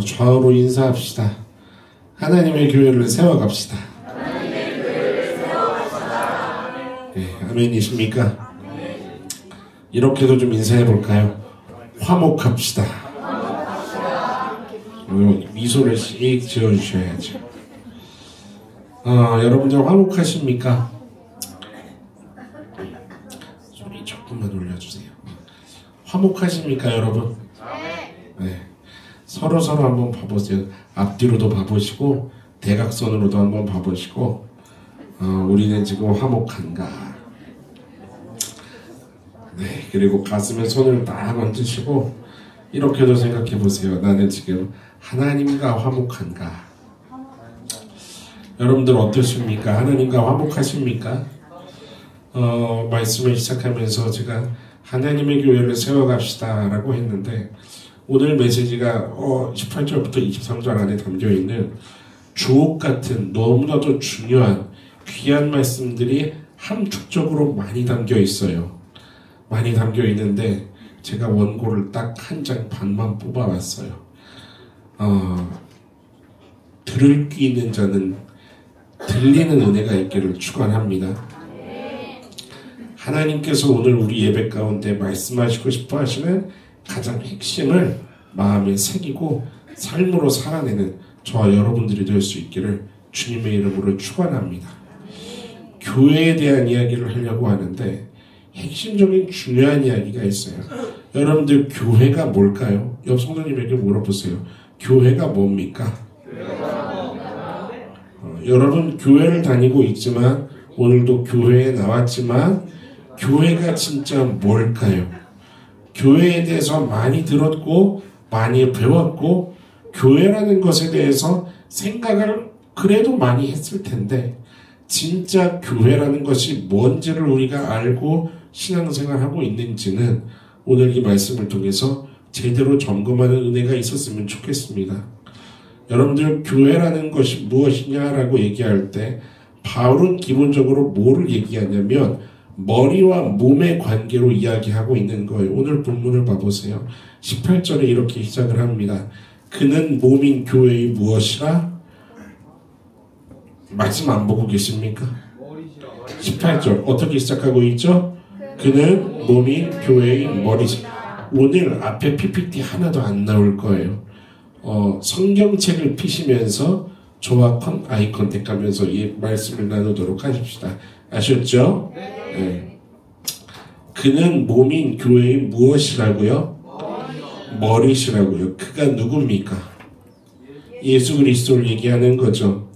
좌우로 인사합시다. 하나님의 교회를 세워갑시다. 네, 아멘이십니까? 이렇게도 좀 인사해볼까요? 화목합시다. 미소를 씩 지어주셔야죠. 여러분들 화목하십니까? 소리 조금만 올려주세요. 화목하십니까, 여러분? 네. 서로 한번 봐보세요. 앞뒤로도 봐보시고 대각선으로도 한번 봐보시고 우리는 지금 화목한가? 네. 그리고 가슴에 손을 딱 얹으시고 이렇게도 생각해 보세요. 나는 지금 하나님과 화목한가? 여러분들 어떠십니까? 하나님과 화목하십니까? 말씀을 시작하면서 제가 하나님의 교회를 세워갑시다 라고 했는데 오늘 메시지가 18절부터 23절 안에 담겨있는 주옥같은 너무나도 중요한 귀한 말씀들이 함축적으로 많이 담겨 있어요. 많이 담겨 있는데 제가 원고를 딱 한 장 반만 뽑아왔어요. 들을 귀 있는 자는 들리는 은혜가 있기를 축원합니다. 하나님께서 오늘 우리 예배 가운데 말씀하시고 싶어 하시는 가장 핵심을 마음에 새기고 삶으로 살아내는 저와 여러분들이 될 수 있기를 주님의 이름으로 축원합니다. 교회에 대한 이야기를 하려고 하는데 핵심적인 중요한 이야기가 있어요. 여러분들 교회가 뭘까요? 옆 성도님에게 물어보세요. 교회가 뭡니까? 여러분 교회를 다니고 있지만 오늘도 교회에 나왔지만 교회가 진짜 뭘까요? 교회에 대해서 많이 들었고 많이 배웠고 교회라는 것에 대해서 생각을 그래도 많이 했을 텐데 진짜 교회라는 것이 뭔지를 우리가 알고 신앙생활하고 있는지는 오늘 이 말씀을 통해서 제대로 점검하는 은혜가 있었으면 좋겠습니다. 여러분들 교회라는 것이 무엇이냐라고 얘기할 때 바울은 기본적으로 뭐를 얘기하냐면 머리와 몸의 관계로 이야기하고 있는 거예요. 오늘 본문을 봐보세요. 18절에 이렇게 시작을 합니다. 그는 몸인 교회의 무엇이라? 말씀 안 보고 계십니까? 18절 어떻게 시작하고 있죠? 그는 몸인 교회의 머리시라. 오늘 앞에 PPT 하나도 안 나올 거예요. 성경책을 피시면서 저와 아이 컨택하면서 이 말씀을 나누도록 하십시다. 아셨죠? 네. 그는 몸인 교회의 무엇이라고요? 머리시라고요. 그가 누굽니까? 예수 그리스도를 얘기하는 거죠.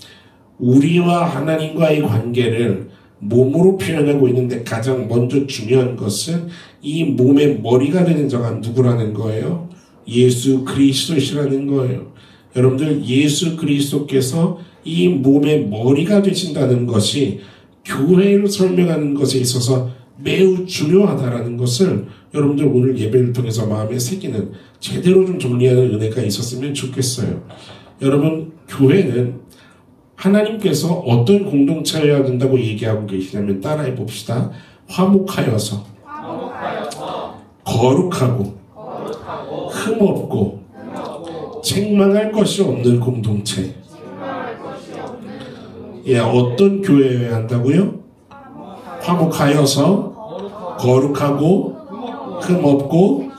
우리와 하나님과의 관계를 몸으로 표현하고 있는데 가장 먼저 중요한 것은 이 몸의 머리가 되는 자가 누구라는 거예요? 예수 그리스도시라는 거예요. 여러분들 예수 그리스도께서 이 몸의 머리가 되신다는 것이 교회를 설명하는 것에 있어서 매우 중요하다라는 것을 여러분들 오늘 예배를 통해서 마음에 새기는 제대로 좀 정리하는 은혜가 있었으면 좋겠어요. 여러분 교회는 하나님께서 어떤 공동체여야 된다고 얘기하고 계시냐면 따라해 봅시다. 화목하여서 거룩하고 흠없고 책망할 것이 없는 공동체. 예, 어떤 교회여야 한다고요? 화목하여서 거룩하고 흠없고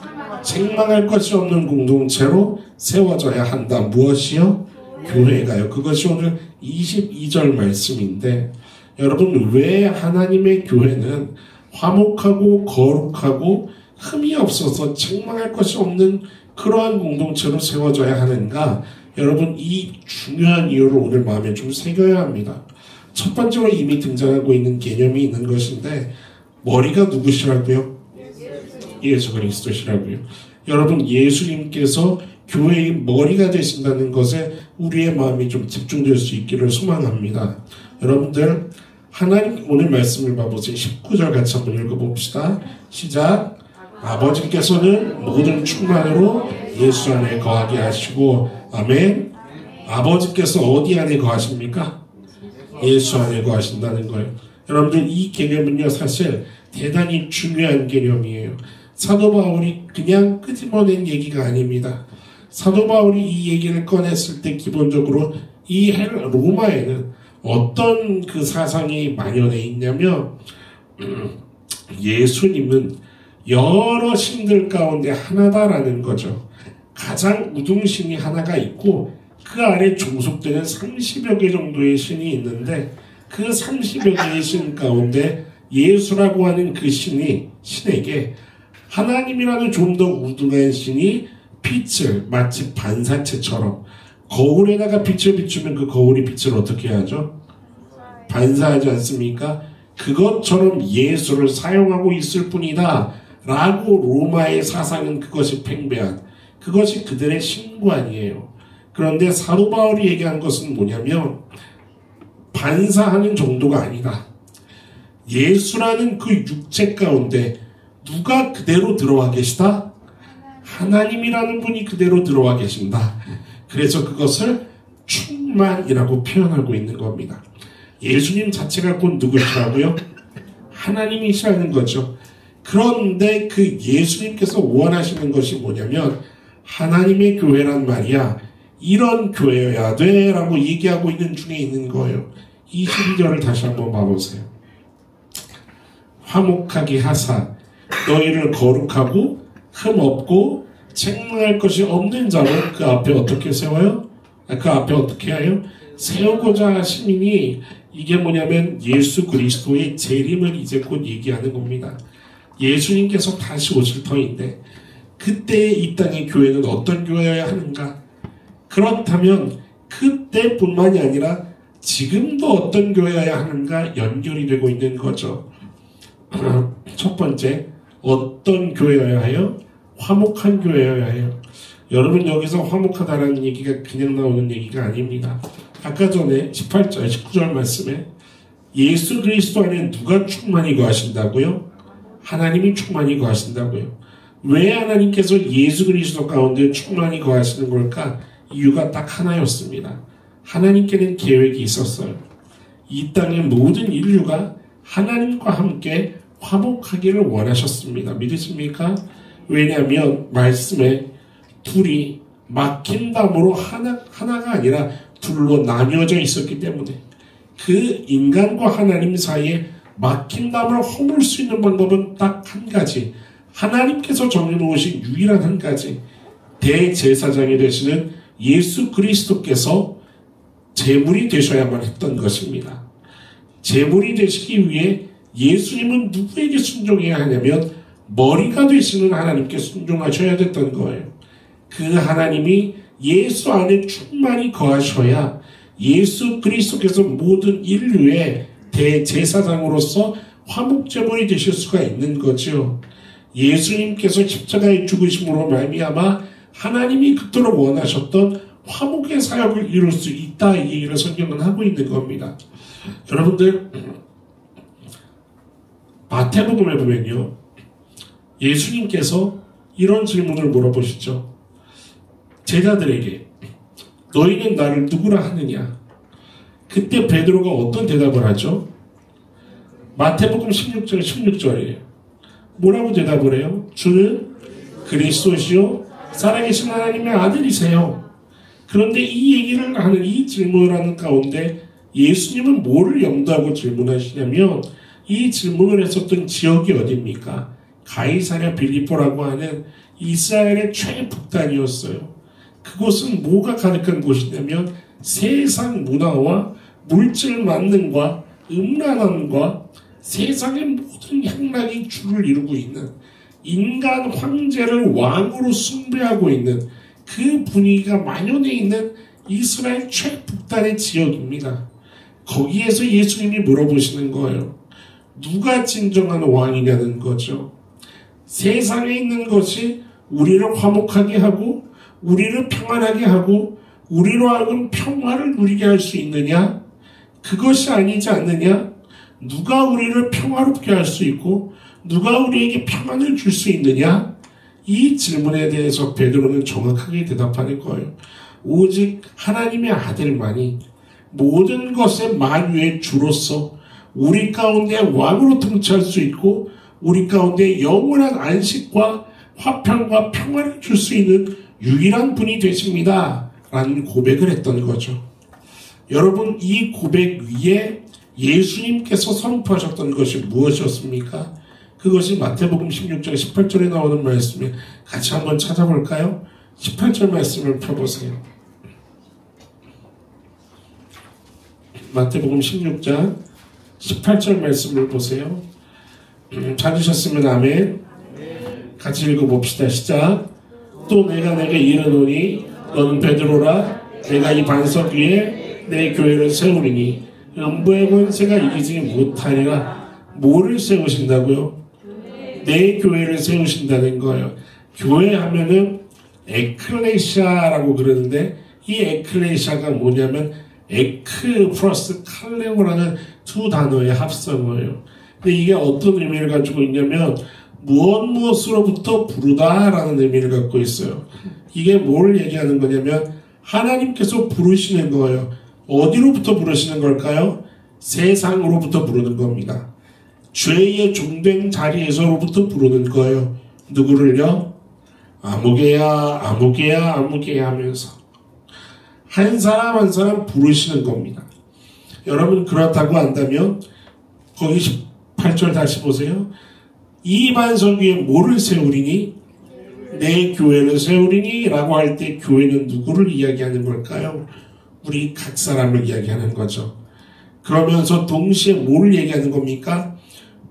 책망할 것이 없는 공동체로 세워져야 한다. 무엇이요? 교회가요. 그것이 오늘 22절 말씀인데 여러분 왜 하나님의 교회는 화목하고 거룩하고 흠이 없어서 책망할 것이 없는 그러한 공동체로 세워져야 하는가? 여러분 이 중요한 이유를 오늘 마음에 좀 새겨야 합니다. 첫 번째로 이미 등장하고 있는 개념이 있는 것인데 머리가 누구시라고요? 예수 그리스도시라고요. 여러분 예수님께서 교회의 머리가 되신다는 것에 우리의 마음이 좀 집중될 수 있기를 소망합니다. 여러분들 하나님 오늘 말씀을 봐보세요. 19절 같이 한번 읽어봅시다. 시작. 아버지께서는 모든 충만으로 예수 안에 거하게 하시고 아멘. 아버지께서 어디 안에 거하십니까? 예수 안에 거하신다는 거예요. 여러분들 이 개념은요 사실 대단히 중요한 개념이에요. 사도 바울이 그냥 끄집어낸 얘기가 아닙니다. 사도 바울이 이 얘기를 꺼냈을 때 기본적으로 이 로마에는 어떤 그 사상이 만연해 있냐면 예수님은 여러 신들 가운데 하나다라는 거죠. 가장 우등신이 하나가 있고 그 아래 종속되는 30여 개 정도의 신이 있는데 그 30여 개의 신 가운데 예수라고 하는 그 신에게 하나님이라는 좀 더 우등한 신이 빛을 마치 반사체처럼 거울에다가 빛을 비추면 그 거울이 빛을 어떻게 하죠? 반사하지 않습니까? 그것처럼 예수를 사용하고 있을 뿐이다 라고 로마의 사상은 그것이 팽배한, 그것이 그들의 신관이에요. 그런데 사도 바울이 얘기한 것은 뭐냐면 반사하는 정도가 아니다. 예수라는 그 육체 가운데 누가 그대로 들어와 계시다? 하나님이라는 분이 그대로 들어와 계신다. 그래서 그것을 충만이라고 표현하고 있는 겁니다. 예수님 자체가 곧 누구시라고요? 하나님이시라는 거죠. 그런데 그 예수님께서 원하시는 것이 뭐냐면 하나님의 교회란 말이야 이런 교회여야 돼 라고 얘기하고 있는 중에 있는 거예요. 22절을 다시 한번 봐보세요. 화목하게 하사 너희를 거룩하고 흠없고 책망할 것이 없는 자로 그 앞에 어떻게 세워요? 그 앞에 어떻게 해요? 세우고자 하시니 이게 뭐냐면 예수 그리스도의 재림을 이제 곧 얘기하는 겁니다. 예수님께서 다시 오실 터인데 그때 이 땅의 교회는 어떤 교회여야 하는가? 그렇다면 그때뿐만이 아니라 지금도 어떤 교회여야 하는가 연결이 되고 있는 거죠. 첫 번째, 어떤 교회여야 해요? 화목한 교회여야 해요. 여러분 여기서 화목하다라는 얘기가 그냥 나오는 얘기가 아닙니다. 아까 전에 18절, 19절 말씀에 예수 그리스도 안에 누가 충만히 거하신다고요? 하나님이 충만히 거하신다고요. 왜 하나님께서 예수 그리스도 가운데 충만히 거하시는 걸까? 이유가 딱 하나였습니다. 하나님께는 계획이 있었어요. 이 땅의 모든 인류가 하나님과 함께 화목하기를 원하셨습니다. 믿으십니까? 왜냐하면 말씀에 둘이 막힌 담으로 하나가 아니라 둘로 나뉘어져 있었기 때문에 그 인간과 하나님 사이에 막힌 담을 허물 수 있는 방법은 딱 한 가지, 하나님께서 정해놓으신 유일한 한 가지, 대제사장이 되시는 예수 그리스도께서 제물이 되셔야만 했던 것입니다. 제물이 되시기 위해 예수님은 누구에게 순종해야 하냐면 머리가 되시는 하나님께 순종하셔야 됐던 거예요. 그 하나님이 예수 안에 충만히 거하셔야 예수 그리스도께서 모든 인류의 대제사장으로서 화목제물이 되실 수가 있는 거죠. 예수님께서 십자가에 죽으심으로 말미암아 하나님이 그토록 원하셨던 화목의 사역을 이룰 수 있다, 이 얘기를 성경은 하고 있는 겁니다. 여러분들 마태복음에 보면요, 예수님께서 이런 질문을 물어보시죠. 제자들에게 너희는 나를 누구라 하느냐? 그때 베드로가 어떤 대답을 하죠? 마태복음 16절이에요. 뭐라고 대답을 해요? 주는 그리스도시요 살아계신 하나님의 아들이세요. 그런데 이 얘기를 하는, 이 질문을 하는 가운데 예수님은 뭐를 염두하고 질문하시냐면 이 질문을 했었던 지역이 어디입니까? 가이사랴 빌립보라고 하는 이스라엘의 최북단이었어요. 그곳은 뭐가 가득한 곳이냐면 세상 문화와 물질 만능과 음란함과 세상의 모든 향락이 주를 이루고 있는, 인간 황제를 왕으로 숭배하고 있는 그 분위기가 만연해 있는 이스라엘 최북단의 지역입니다. 거기에서 예수님이 물어보시는 거예요. 누가 진정한 왕이냐는 거죠. 세상에 있는 것이 우리를 화목하게 하고 우리를 평안하게 하고 우리로 하여금 평화를 누리게 할 수 있느냐? 그것이 아니지 않느냐? 누가 우리를 평화롭게 할 수 있고 누가 우리에게 평안을 줄 수 있느냐? 이 질문에 대해서 베드로는 정확하게 대답하는 거예요. 오직 하나님의 아들만이 모든 것의 만유의 주로서 우리 가운데 왕으로 통치할 수 있고 우리 가운데 영원한 안식과 화평과 평화를 줄 수 있는 유일한 분이 되십니다 라는 고백을 했던 거죠. 여러분, 이 고백 위에 예수님께서 선포하셨던 것이 무엇이었습니까? 그것이 마태복음 16장 18절에 나오는 말씀에 같이 한번 찾아볼까요? 18절 말씀을 펴보세요. 마태복음 16장 18절 말씀을 보세요. 찾으셨으면 아멘. 같이 읽어봅시다. 시작. 또 내가 내게 이르노니 너는 베드로라. 내가 이 반석 위에 내 교회를 세우리니 음부의 권세가 이기지 못하리라. 뭐를 세우신다고요? 내 교회를 세우신다는 거예요. 교회 하면은 에클레시아라고 그러는데, 이 에클레시아가 뭐냐면 에크 플러스 칼레오라는 두 단어의 합성어예요. 근데 이게 어떤 의미를 가지고 있냐면 무엇으로부터 부르다라는 의미를 갖고 있어요. 이게 뭘 얘기하는 거냐면 하나님께서 부르시는 거예요. 어디로부터 부르시는 걸까요? 세상으로부터 부르는 겁니다. 죄의 종된 자리에서로부터 부르는 거예요. 누구를요? 아무개야 아무개야 아무개야 하면서 한 사람 한 사람 부르시는 겁니다. 여러분, 그렇다고 한다면 거기 18절 다시 보세요. 이 반석 위에 뭐를 세우리니? 내 교회를 세우리니? 라고 할 때 교회는 누구를 이야기하는 걸까요? 우리 각 사람을 이야기하는 거죠. 그러면서 동시에 뭘 얘기하는 겁니까?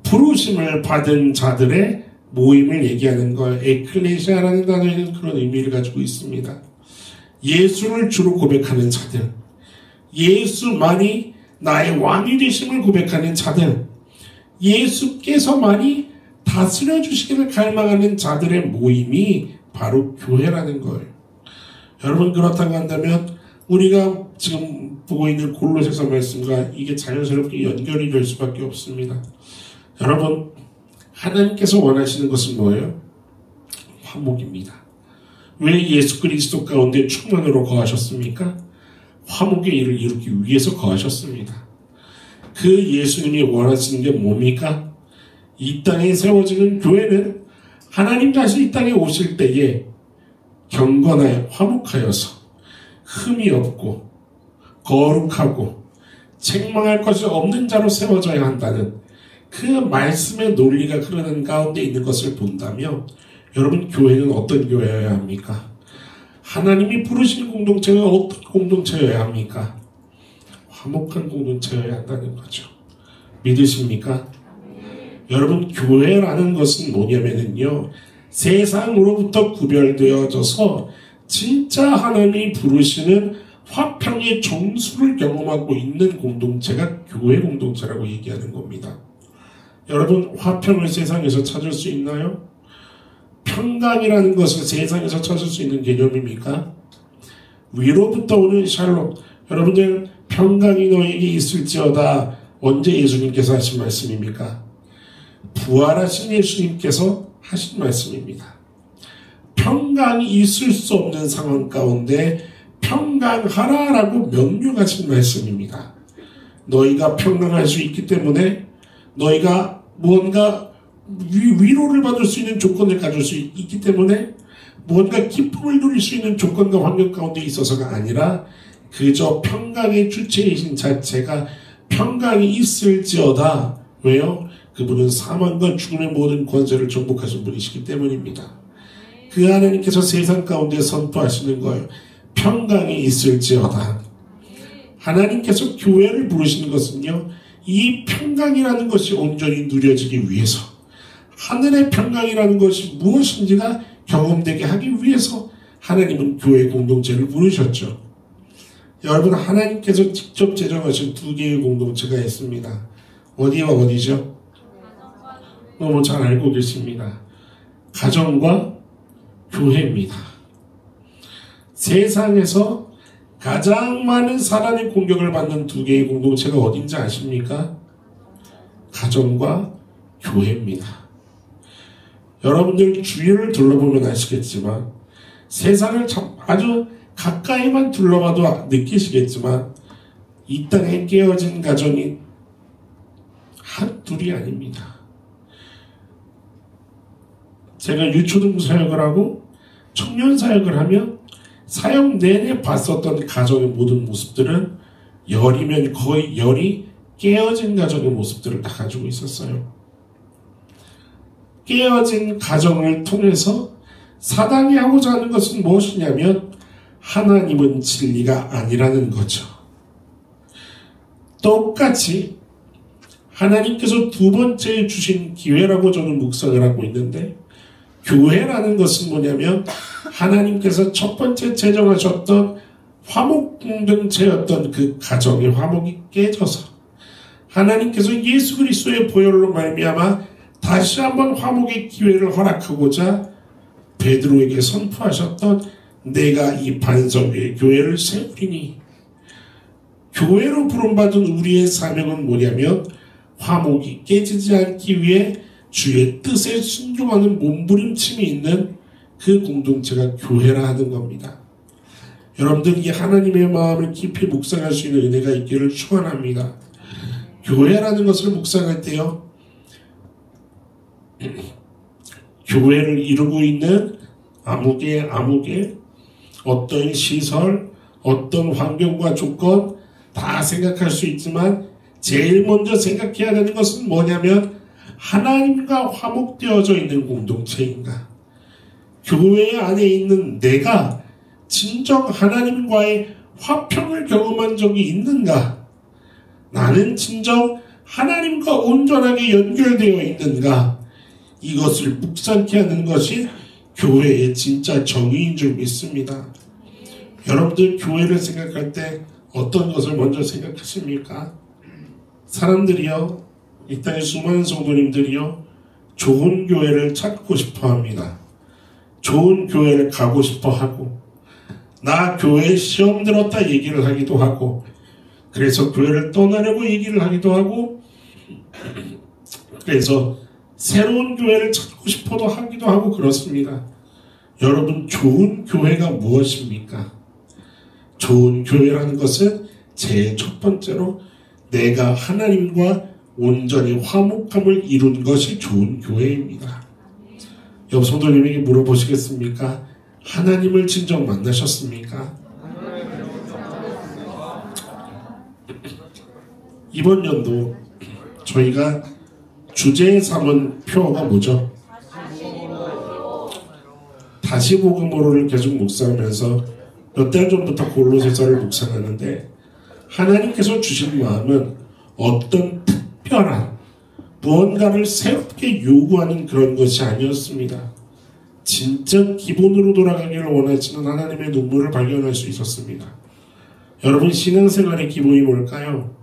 부르심을 받은 자들의 모임을 얘기하는 거예요. 에클레시아라는 단어에는 그런 의미를 가지고 있습니다. 예수를 주로 고백하는 자들, 예수만이 나의 왕이 되심을 고백하는 자들, 예수께서만이 다스려 주시기를 갈망하는 자들의 모임이 바로 교회라는 거예요. 여러분, 그렇다고 한다면 우리가 지금 보고 있는 골로새서 말씀과 이게 자연스럽게 연결이 될 수밖에 없습니다. 여러분, 하나님께서 원하시는 것은 뭐예요? 화목입니다. 왜 예수 그리스도 가운데 충만으로 거하셨습니까? 화목의 일을 이루기 위해서 거하셨습니다. 그 예수님이 원하시는 게 뭡니까? 이 땅에 세워지는 교회는 하나님 다시 이 땅에 오실 때에 경건하여 화목하여서 흠이 없고 거룩하고 책망할 것이 없는 자로 세워져야 한다는 그 말씀의 논리가 흐르는 가운데 있는 것을 본다면, 여러분, 교회는 어떤 교회여야 합니까? 하나님이 부르신 공동체는 어떤 공동체여야 합니까? 화목한 공동체여야 한다는 거죠. 믿으십니까? 여러분, 교회라는 것은 뭐냐면요, 세상으로부터 구별되어져서 진짜 하나님이 부르시는 화평의 정수를 경험하고 있는 공동체가 교회 공동체라고 얘기하는 겁니다. 여러분, 화평을 세상에서 찾을 수 있나요? 평강이라는 것을 세상에서 찾을 수 있는 개념입니까? 위로부터 오는 샬롬. 여러분들, 평강이 너에게 있을지어다. 언제 예수님께서 하신 말씀입니까? 부활하신 예수님께서 하신 말씀입니다. 평강이 있을 수 없는 상황 가운데 평강하라라고 명령하신 말씀입니다. 너희가 평강할 수 있기 때문에 너희가 무언가 위로를 받을 수 있는 조건을 가질 수 있기 때문에 무언가 기쁨을 누릴 수 있는 조건과 환경 가운데 있어서가 아니라 그저 평강의 주체이신 자체가 평강이 있을지어다. 왜요? 그분은 사망과 죽음의 모든 권세를 정복하신 분이시기 때문입니다. 그 하나님께서 세상 가운데 선포하시는 거예요. 평강이 있을지어다. 하나님께서 교회를 부르시는 것은요, 이 평강이라는 것이 온전히 누려지기 위해서, 하늘의 평강이라는 것이 무엇인지가 경험되게 하기 위해서 하나님은 교회 공동체를 부르셨죠. 여러분, 하나님께서 직접 제정하신 두 개의 공동체가 있습니다. 어디와 어디죠? 너무 잘 알고 계십니다. 가정과 교회입니다. 세상에서 가장 많은 사단의 공격을 받는 두 개의 공동체가 어딘지 아십니까? 가정과 교회입니다. 여러분들 주위를 둘러보면 아시겠지만, 세상을 아주 가까이만 둘러봐도 느끼시겠지만, 이 땅에 깨어진 가정이 한둘이 아닙니다. 제가 유초등 사역을 하고 청년 사역을 하면 사역 내내 봤었던 가정의 모든 모습들은 열이면 거의 열이 깨어진 가정의 모습들을 다 가지고 있었어요. 깨어진 가정을 통해서 사단이 하고자 하는 것은 무엇이냐면 하나님은 진리가 아니라는 거죠. 똑같이 하나님께서 두 번째 주신 기회라고 저는 묵상을 하고 있는데, 교회라는 것은 뭐냐면 하나님께서 첫 번째 제정하셨던 화목 공동체였던 그 가정의 화목이 깨져서 하나님께서 예수 그리스도의 보혈로 말미암아 다시 한번 화목의 기회를 허락하고자 베드로에게 선포하셨던 내가 이 반석 위에 교회를 세우리니, 교회로 부름받은 우리의 사명은 뭐냐면 화목이 깨지지 않기 위해 주의 뜻에 순종하는 몸부림침이 있는 그 공동체가 교회라 하는 겁니다. 여러분들 이 하나님의 마음을 깊이 묵상할 수 있는 은혜가 있기를 축원합니다. 교회라는 것을 묵상할 때요, 교회를 이루고 있는 아무개 어떤 시설, 어떤 환경과 조건 다 생각할 수 있지만 제일 먼저 생각해야 되는 것은 뭐냐면 하나님과 화목되어져 있는 공동체인가? 교회 안에 있는 내가 진정 하나님과의 화평을 경험한 적이 있는가? 나는 진정 하나님과 온전하게 연결되어 있는가? 이것을 묵상케 하는 것이 교회의 진짜 정의인 줄 믿습니다. 여러분들 교회를 생각할 때 어떤 것을 먼저 생각하십니까? 사람들이요, 이 땅의 수많은 성도님들이요, 좋은 교회를 찾고 싶어 합니다. 좋은 교회를 가고 싶어 하고, 나 교회에 시험 들었다 얘기를 하기도 하고, 그래서 교회를 떠나려고 얘기를 하기도 하고, 그래서 새로운 교회를 찾고 싶어도 하기도 하고 그렇습니다. 여러분, 좋은 교회가 무엇입니까? 좋은 교회라는 것은 제일 첫 번째로 내가 하나님과 온전히 화목함을 이룬 것이 좋은 교회입니다. 옆 성도님에게 물어보시겠습니까? 하나님을 진정 만나셨습니까? 이번 연도 저희가 주제 삼은 표어가 뭐죠? 다시 복음으로를 계속 묵상하면서 몇 달 전부터 골로새서를 묵상하는데, 하나님께서 주신 마음은 어떤 특별한 무언가를 새롭게 요구하는 그런 것이 아니었습니다. 진짜 기본으로 돌아가기를 원하시는 하나님의 눈물을 발견할 수 있었습니다. 여러분, 신앙생활의 기본이 뭘까요?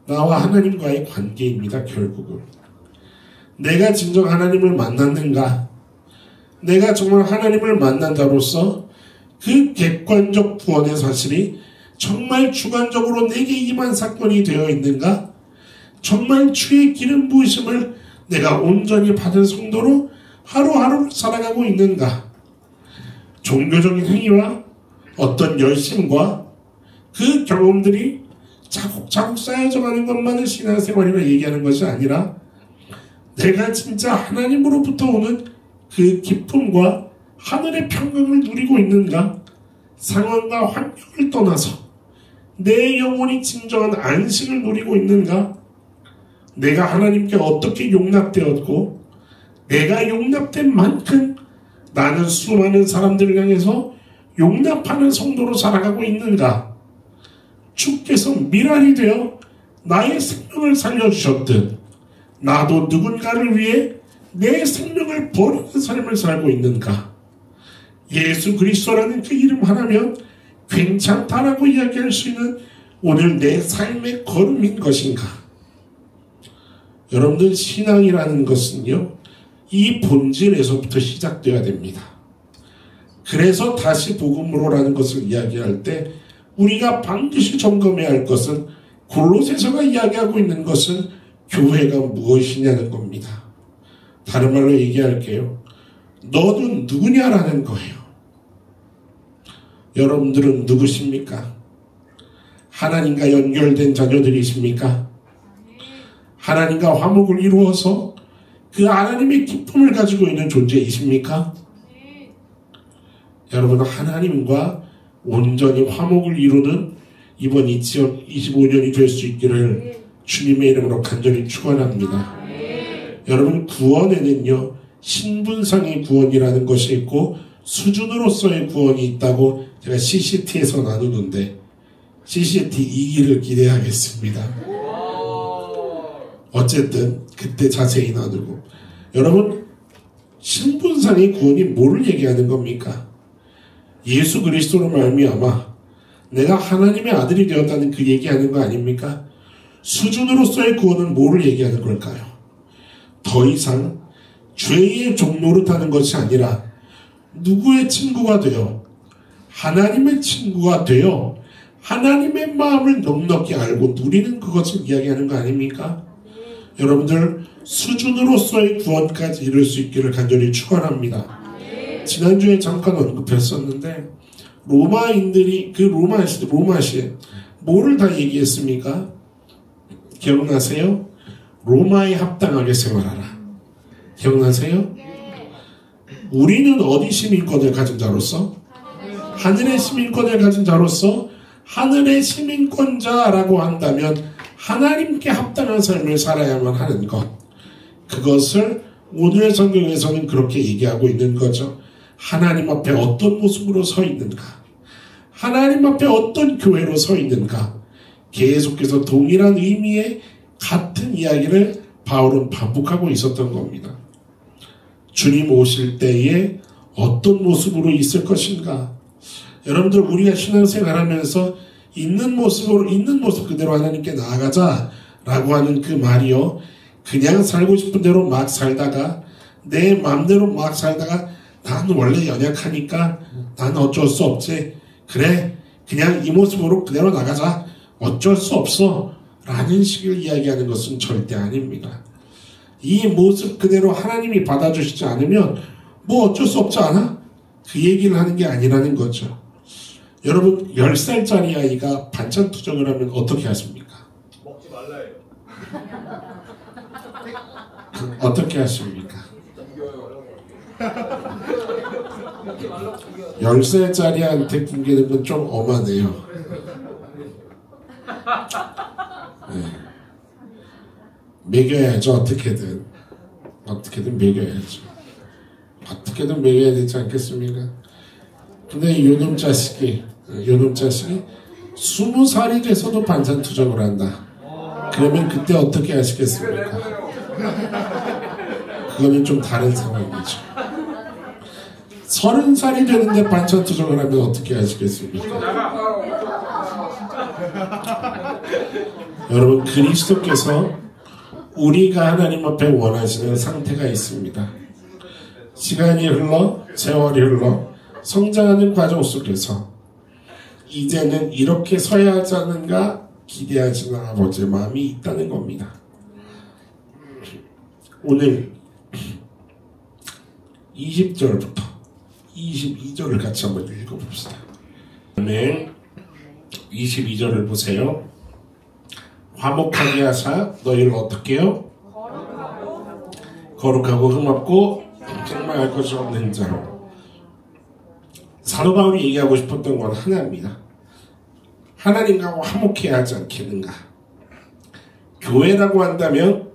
나와 하나님과의 관계입니다. 결국은 내가 진정 하나님을 만났는가? 내가 정말 하나님을 만난 자로서 그 객관적 구원의 사실이 정말 주관적으로 내게 임한 사건이 되어 있는가? 정말 주의 기름 부으심을 내가 온전히 받은 성도로 하루하루 살아가고 있는가? 종교적인 행위와 어떤 열심과 그 경험들이 차곡차곡 쌓여져 가는 것만을 신앙생활이라 얘기하는 것이 아니라, 내가 진짜 하나님으로부터 오는 그 기쁨과 하늘의 평강을 누리고 있는가? 상황과 환경을 떠나서 내 영혼이 진정한 안식을 누리고 있는가? 내가 하나님께 어떻게 용납되었고, 내가 용납된 만큼 나는 수많은 사람들을 향해서 용납하는 성도로 살아가고 있는가? 주께서 미랄이 되어 나의 생명을 살려주셨듯 나도 누군가를 위해 내 생명을 버리는 삶을 살고 있는가? 예수 그리스도라는 그 이름 하나면 괜찮다라고 이야기할 수 있는 오늘 내 삶의 걸음인 것인가? 여러분들, 신앙이라는 것은요, 이 본질에서부터 시작되어야 됩니다. 그래서 다시 복음으로라는 것을 이야기할 때 우리가 반드시 점검해야 할 것은, 골로새서가 이야기하고 있는 것은 교회가 무엇이냐는 겁니다. 다른 말로 얘기할게요. 너는 누구냐라는 거예요. 여러분들은 누구십니까? 하나님과 연결된 자녀들이십니까? 하나님과 화목을 이루어서 그 하나님의 기쁨을 가지고 있는 존재이십니까? 여러분 하나님과 온전히 화목을 이루는 이번 2025년이 될 수 있기를 주님의 이름으로 간절히 축원합니다. 여러분 구원에는요 신분상의 구원이라는 것이 있고 수준으로서의 구원이 있다고 제가 CCT에서 나누는데 CCT 2기를 기대하겠습니다. 어쨌든 그때 자세히 나누고 여러분 신분상의 구원이 뭐를 얘기하는 겁니까? 예수 그리스도로 말미암아 내가 하나님의 아들이 되었다는 그 얘기하는 거 아닙니까? 수준으로서의 구원은 뭐를 얘기하는 걸까요? 더 이상 죄의 종노릇하는 것이 아니라 누구의 친구가 되어 하나님의 친구가 되어 하나님의 마음을 넉넉히 알고 누리는 그것을 이야기하는 거 아닙니까? 여러분들 수준으로서의 구원까지 이룰 수 있기를 간절히 축원합니다. 지난주에 잠깐 언급했었는데 로마인들이 그 로마시에 뭐를 다 얘기했습니까? 기억나세요? 로마에 합당하게 생활하라. 기억나세요? 우리는 어디 시민권을 가진 자로서? 하늘의 시민권을 가진 자로서 하늘의 시민권자라고 한다면 하나님께 합당한 삶을 살아야만 하는 것. 그것을 오늘의 성경에서는 그렇게 얘기하고 있는 거죠. 하나님 앞에 어떤 모습으로 서 있는가? 하나님 앞에 어떤 교회로 서 있는가? 계속해서 동일한 의미의 같은 이야기를 바울은 반복하고 있었던 겁니다. 주님 오실 때에 어떤 모습으로 있을 것인가? 여러분들 우리가 신앙생활하면서 있는 모습 그대로 하나님께 나아가자라고 하는 그 말이요. 그냥 살고 싶은 대로 막 살다가 내 마음대로 막 살다가 난 원래 연약하니까 난 어쩔 수 없지. 그래 그냥 이 모습으로 그대로 나가자. 어쩔 수 없어. 라는 식을 이야기하는 것은 절대 아닙니다. 이 모습 그대로 하나님이 받아주시지 않으면 뭐 어쩔 수 없지 않아? 그 얘기를 하는 게 아니라는 거죠. 여러분 10살짜리 아이가 반찬 투정을 하면 어떻게 하십니까? 먹지 말라요. 어떻게 하십니까? 10살짜리한테 굶기는 건 좀 엄하네요. 네. 먹여야죠. 어떻게든 먹여야죠. 어떻게든 먹여야 되지 않겠습니까? 근데 요놈 자식이 20살이 돼서도 반찬 투정을 한다. 그러면 그때 어떻게 하시겠습니까? 그거는 좀 다른 상황이죠. 30살이 되는데 반찬 투정을 하면 어떻게 하시겠습니까? 여러분 그리스도께서 우리가 하나님 앞에 원하시는 상태가 있습니다. 시간이 흘러 세월이 흘러 성장하는 과정 속에서 이제는 이렇게 서야 하지 않은가 기대하시는 아버지의 마음이 있다는 겁니다. 오늘 20절부터 22절을 같이 한번 읽어봅시다. 네, 22절을 보세요. 화목하게 하사 너희를 어떻게 해요? 거룩하고 흠없고 책망할 것이 없는 자로. 사도 바울이 얘기하고 싶었던 건 하나입니다. 하나님과 화목해야 하지 않겠는가? 교회라고 한다면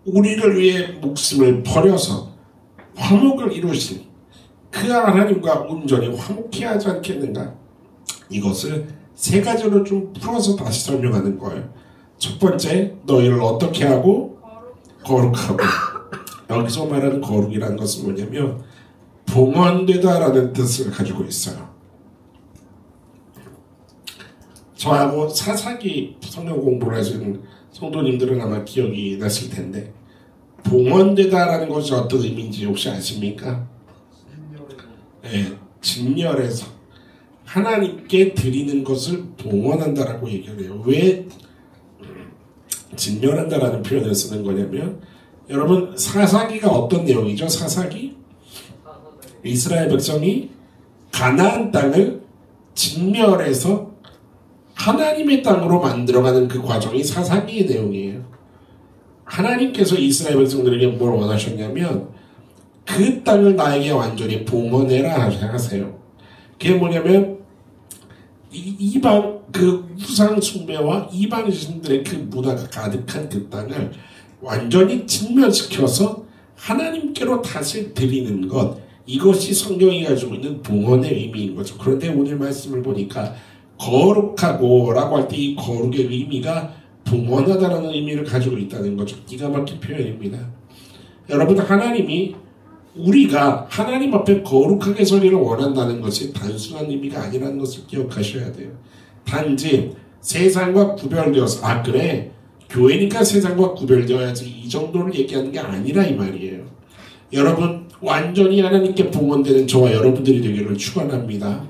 우리를 위해 목숨을 버려서 화목을 이루신 그 하나님과 온전히 화목해야 하지 않겠는가? 이것을 세 가지로 좀 풀어서 다시 설명하는 거예요. 첫 번째, 너희를 어떻게 하고? 거룩하고. 여기서 말하는 거룩이라는 것은 뭐냐면 봉헌되다라는 뜻을 가지고 있어요. 저하고 사사기 성경 공부를 하시는 성도님들은 아마 기억이 나실 텐데 봉헌되다라는 것이 어떤 의미인지 혹시 아십니까? 네, 진열해서 하나님께 드리는 것을 봉헌한다라고 얘기를 해요. 왜 진열한다라는 표현을 쓰는 거냐면 여러분 사사기가 어떤 내용이죠? 사사기? 이스라엘 백성이 가나안 땅을 진멸해서 하나님의 땅으로 만들어가는 그 과정이 사사기의 내용이에요. 하나님께서 이스라엘 백성들에게 뭘 원하셨냐면 그 땅을 나에게 완전히 봉헌해라 하세요. 그게 뭐냐면 이방 그 우상 숭배와 이방 신들의 그 문화가 가득한 그 땅을 완전히 직면시켜서 하나님께로 다시 드리는 것, 이것이 성경이 가지고 있는 봉헌의 의미인 거죠. 그런데 오늘 말씀을 보니까 거룩하고 라고 할 때 이 거룩의 의미가 봉헌하다라는 의미를 가지고 있다는 거죠. 기가 막힌 표현입니다. 여러분, 하나님이 우리가 하나님 앞에 거룩하게 서기를 원한다는 것이 단순한 의미가 아니라는 것을 기억하셔야 돼요. 단지 세상과 구별되어서 그래 교회니까 세상과 구별되어야지 이 정도를 얘기하는 게 아니라 이 말이에요. 여러분, 완전히 하나님께 봉헌되는 저와 여러분들이 되기를 축원합니다.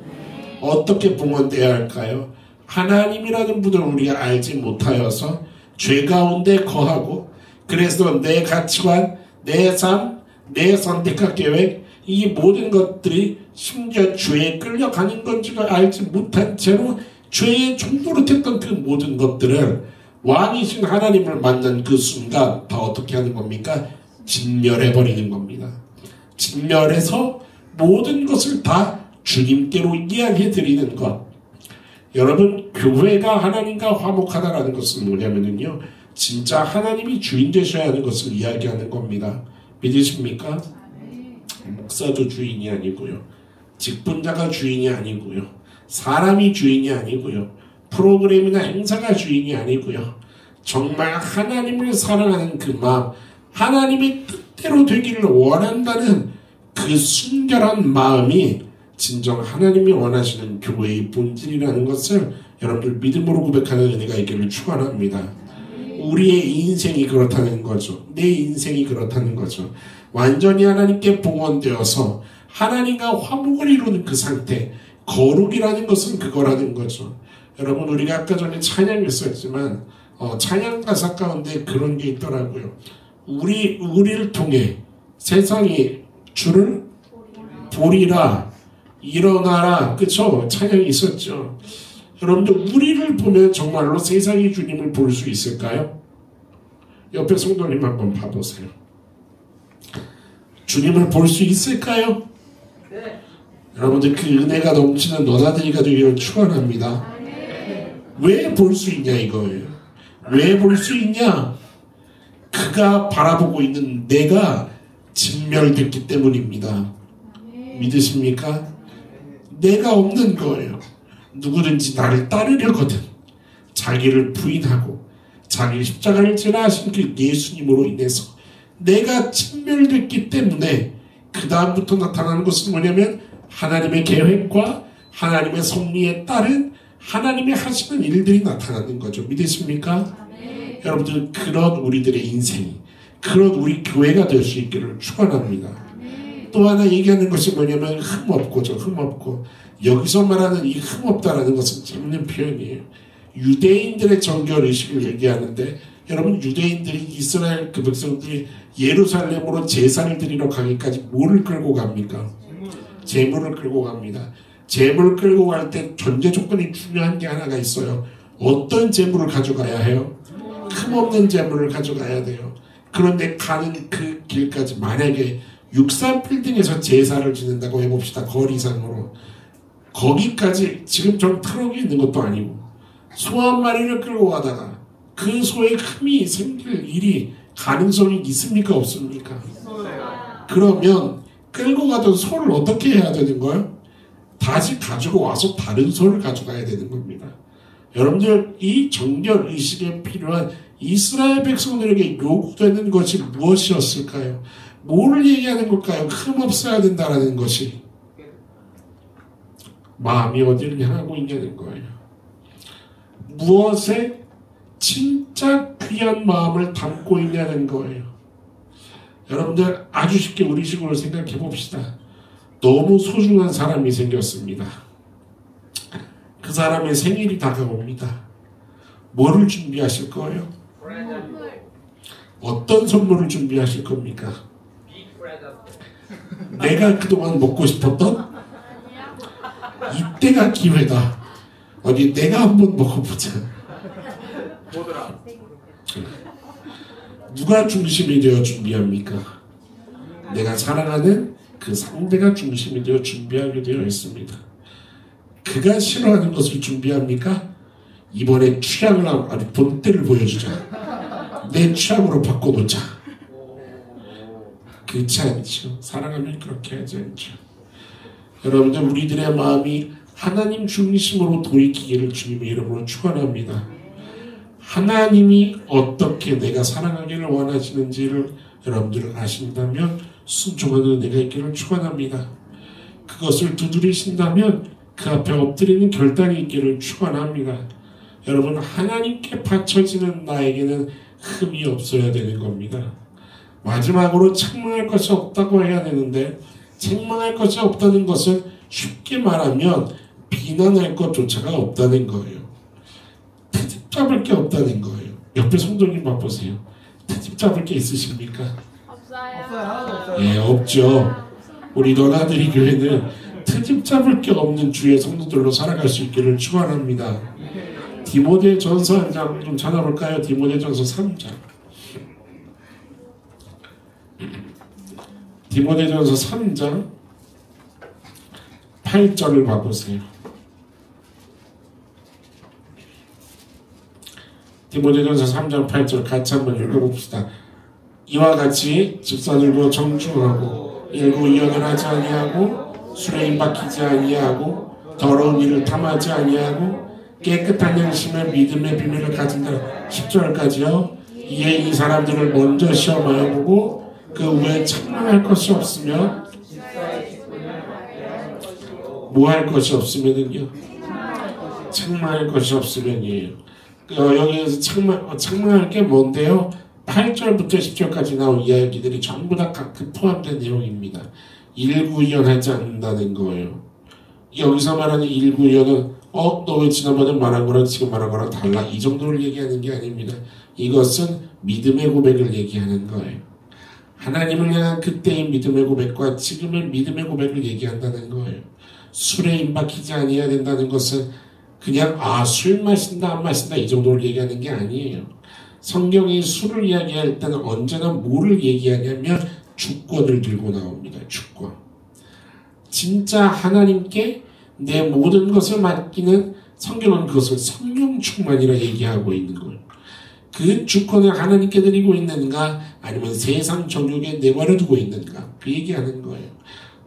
어떻게 봉헌되어야 할까요? 하나님이라는 분을 우리가 알지 못하여서 죄 가운데 거하고, 그래서 내 가치관, 내 삶, 내 선택과 계획, 이 모든 것들이 심지어 죄에 끌려가는 건지를 알지 못한 채로 죄의 종노릇했던 그 모든 것들을 왕이신 하나님을 만난 그 순간 다 어떻게 하는 겁니까? 진멸해버리는 겁니다. 진멸해서 모든 것을 다 주님께로 이야기해드리는 것. 여러분, 교회가 하나님과 화목하다라는 것은 뭐냐면요, 진짜 하나님이 주인 되셔야 하는 것을 이야기하는 겁니다. 믿으십니까? 목사도 주인이 아니고요, 직분자가 주인이 아니고요, 사람이 주인이 아니고요, 프로그램이나 행사가 주인이 아니고요, 정말 하나님을 사랑하는 그 마음, 하나님의 뜻대로 되기를 원한다는 그 순결한 마음이 진정 하나님이 원하시는 교회의 본질이라는 것을 여러분들 믿음으로 고백하는 은혜가 있기를 축원합니다. 우리의 인생이 그렇다는 거죠. 내 인생이 그렇다는 거죠. 완전히 하나님께 봉헌되어서 하나님과 화목을 이루는 그 상태, 거룩이라는 것은 그거라는 거죠. 여러분, 우리가 아까 전에 찬양했었지만 찬양 가사 가운데 그런 게 있더라고요. 우리를 통해 세상이 주를 보리라, 일어나라, 그쵸? 찬양이 있었죠. 여러분들, 우리를 보면 정말로 세상이 주님을 볼 수 있을까요? 옆에 성도님 한번 봐보세요. 주님을 볼 수 있을까요? 네. 여러분들, 그 은혜가 넘치는 너나들이가 되기를 축원합니다. 왜 볼 수 있냐 이거예요. 왜 볼 수 있냐? 그가 바라보고 있는 내가 진멸됐기 때문입니다. 믿으십니까? 내가 없는 거예요. 누구든지 나를 따르려거든 자기를 부인하고 자기 십자가를 지라 하신 그 예수님으로 인해서 내가 진멸됐기 때문에 그 다음부터 나타나는 것은 뭐냐면 하나님의 계획과 하나님의 섭리에 따른 하나님의 하시는 일들이 나타나는 거죠. 믿으십니까? 네. 여러분들, 그런 우리들의 인생이, 그런 우리 교회가 될 수 있기를 축원합니다. 네. 또 하나 얘기하는 것이 뭐냐면 흠없고죠. 흠없고, 여기서 말하는 이 흠없다라는 것은 재밌는 표현이에요. 유대인들의 정결의식을 얘기하는데, 여러분, 유대인들이 이스라엘 그 백성들이 예루살렘으로 제사를 드리러 가기까지 뭐를 끌고 갑니까? 제물을 끌고 갑니다. 제물을 끌고 갈 때 전제 조건이 중요한 게 하나가 있어요. 어떤 제물을 가져가야 해요? 흠없는 제물을 가져가야 돼요. 그런데 가는 그 길까지 만약에 63빌딩에서 제사를 지낸다고 해봅시다. 거리상으로. 거기까지 지금 좀 트럭이 있는 것도 아니고 소 한 마리를 끌고 가다가 그 소에 흠이 생길 일이 가능성이 있습니까? 없습니까? 그러면 끌고 가던 소를 어떻게 해야 되는 거예요? 다시 가지고 와서 다른 소를 가져가야 되는 겁니다. 여러분들, 이 정결의식에 필요한 이스라엘 백성들에게 요구되는 것이 무엇이었을까요? 뭐를 얘기하는 걸까요? 흠없어야 된다는 것이. 마음이 어디를 향하고 있냐는 거예요. 무엇에 진짜 귀한 마음을 담고 있냐는 거예요. 여러분들, 아주 쉽게 우리식으로 생각해 봅시다. 너무 소중한 사람이 생겼습니다. 그 사람의 생일이 다가옵니다. 뭐를 준비하실 거예요? 어떤 선물을 준비하실 겁니까? 내가 그동안 먹고 싶었던? 이때가 기회다. 어디 내가 한번 먹어보자. 누가 중심이 되어 준비합니까? 내가 사랑하는 그 상대가 중심이 되어 준비하게 되어 있습니다. 그가 싫어하는 것을 준비합니까? 이번에 취향을 아주 본때를 보여주자. 내 취향으로 바꿔놓자. 그렇지 않죠. 사랑하면 그렇게 하지 않죠. 여러분들, 우리들의 마음이 하나님 중심으로 돌이키기를 주님의 이름으로 축원합니다. 하나님이 어떻게 내가 사랑하기를 원하시는지를 여러분들 아신다면 순종하는 은혜가 있기를 축원합니다. 그것을 두드리신다면 그 앞에 엎드리는 결단이 있기를 축원합니다. 여러분, 하나님께 바쳐지는 나에게는 흠이 없어야 되는 겁니다. 마지막으로 책망할 것이 없다고 해야 되는데, 책망할 것이 없다는 것은 쉽게 말하면 비난할 것조차가 없다는 거예요. 트집 잡을 게 없다는 거예요. 옆에 성도님 봐보세요. 트집 잡을 게 있으십니까? 없어요. 예, 없죠. 우리 너나들이 교회는 트집 잡을 게 없는 주의 성도들로 살아갈 수 있기를 축원합니다. 디모데전서 한 장 좀 찾아볼까요? 디모데전서 3장. 디모데전서 3장 8절을 봐보세요. 디모데전서 3장 8절 같이 한번 읽어봅시다. 이와 같이 집사들도 정중하고 일구이연을 하지 아니하고 술에 임박히지 아니하고 더러운 일을 탐하지 아니하고 깨끗한 양심의 믿음의 비밀을 가진다. 10절까지요. 이에 이 사람들을 먼저 시험하여 보고 그 후에 책망할 것이 없으면 뭐 할 것이 없으면은요? 책망할 것이 없으면이에요. 여기에서 책망할 게 뭔데요? 8절부터 10절까지 나온 이야기들이 전부 다 각각 포함된 내용입니다. 일구이연하지 않는다는 거예요. 여기서 말하는 일구이연은 너 왜 지난번에 말한 거랑 지금 말한 거랑 달라, 이 정도를 얘기하는 게 아닙니다. 이것은 믿음의 고백을 얘기하는 거예요. 하나님을 향한 그때의 믿음의 고백과 지금의 믿음의 고백을 얘기한다는 거예요. 술에 임박히지 아니해야 된다는 것은 그냥 술 마신다 안 마신다 이 정도를 얘기하는 게 아니에요. 성경이 술을 이야기할 때는 언제나 뭐를 얘기하냐면 주권을 들고 나옵니다. 주권. 진짜 하나님께 내 모든 것을 맡기는, 성경은 그것을 성령 충만이라 얘기하고 있는 거예요. 그 주권을 하나님께 드리고 있는가, 아니면 세상 정욕에 내버려 두고 있는가, 그 얘기하는 거예요.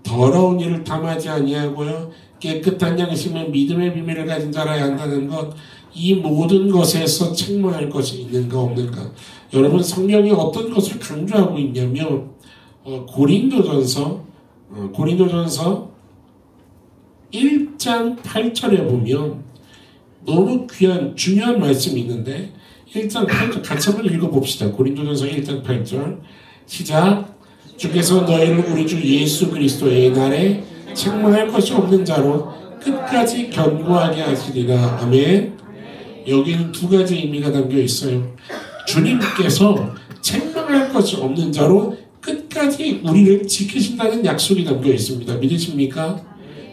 더러운 일을 탐하지 아니하고요, 깨끗한 양심의 믿음의 비밀을 가진 자라야 한다는 것, 이 모든 것에서 책망할 것이 있는가 없는가. 여러분, 성경이 어떤 것을 강조하고 있냐면 고린도전서 1장 8절에 보면 너무 중요한 말씀이 있는데, 1장 8절 같이 한번 읽어봅시다. 고린도전서 1장 8절 시작. 주께서 너희를 우리 주 예수 그리스도의 날에 책망할 것이 없는 자로 끝까지 견고하게 하시리라. 아멘. 여기는 두 가지 의미가 담겨 있어요. 주님께서 책망할 것이 없는 자로 끝까지 우리를 지키신다는 약속이 담겨 있습니다. 믿으십니까?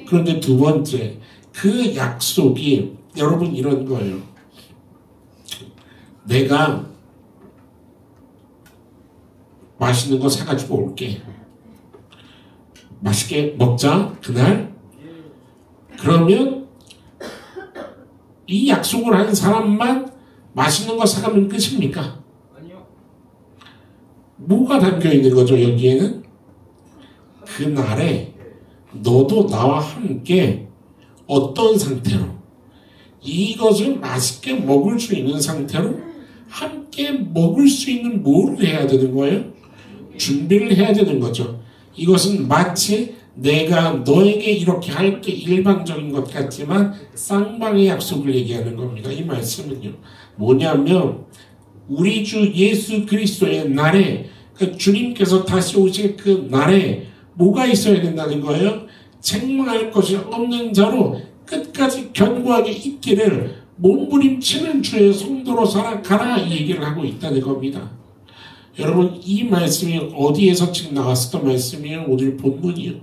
그런데 두 번째, 그 약속이 여러분 이런 거예요. 내가 맛있는 거 사가지고 올게. 맛있게 먹자, 그날. 그러면 이 약속을 한 사람만 맛있는 거 사가면 끝입니까? 아니요. 뭐가 담겨 있는 거죠, 여기에는? 그날에 너도 나와 함께 어떤 상태로, 이것을 맛있게 먹을 수 있는 상태로 함께 먹을 수 있는 뭘 해야 되는 거예요? 준비를 해야 되는 거죠. 이것은 마치 내가 너에게 이렇게 할게 일방적인 것 같지만 쌍방의 약속을 얘기하는 겁니다. 이 말씀은요. 뭐냐면 우리 주 예수 그리스도의 날에, 그 주님께서 다시 오실 그 날에 뭐가 있어야 된다는 거예요? 책망할 것이 없는 자로 끝까지 견고하게 있기를 몸부림치는 주의 성도로 살아가라, 이 얘기를 하고 있다는 겁니다. 여러분, 이 말씀이 어디에서 지금 나왔었던 말씀이에요? 오늘 본문이요.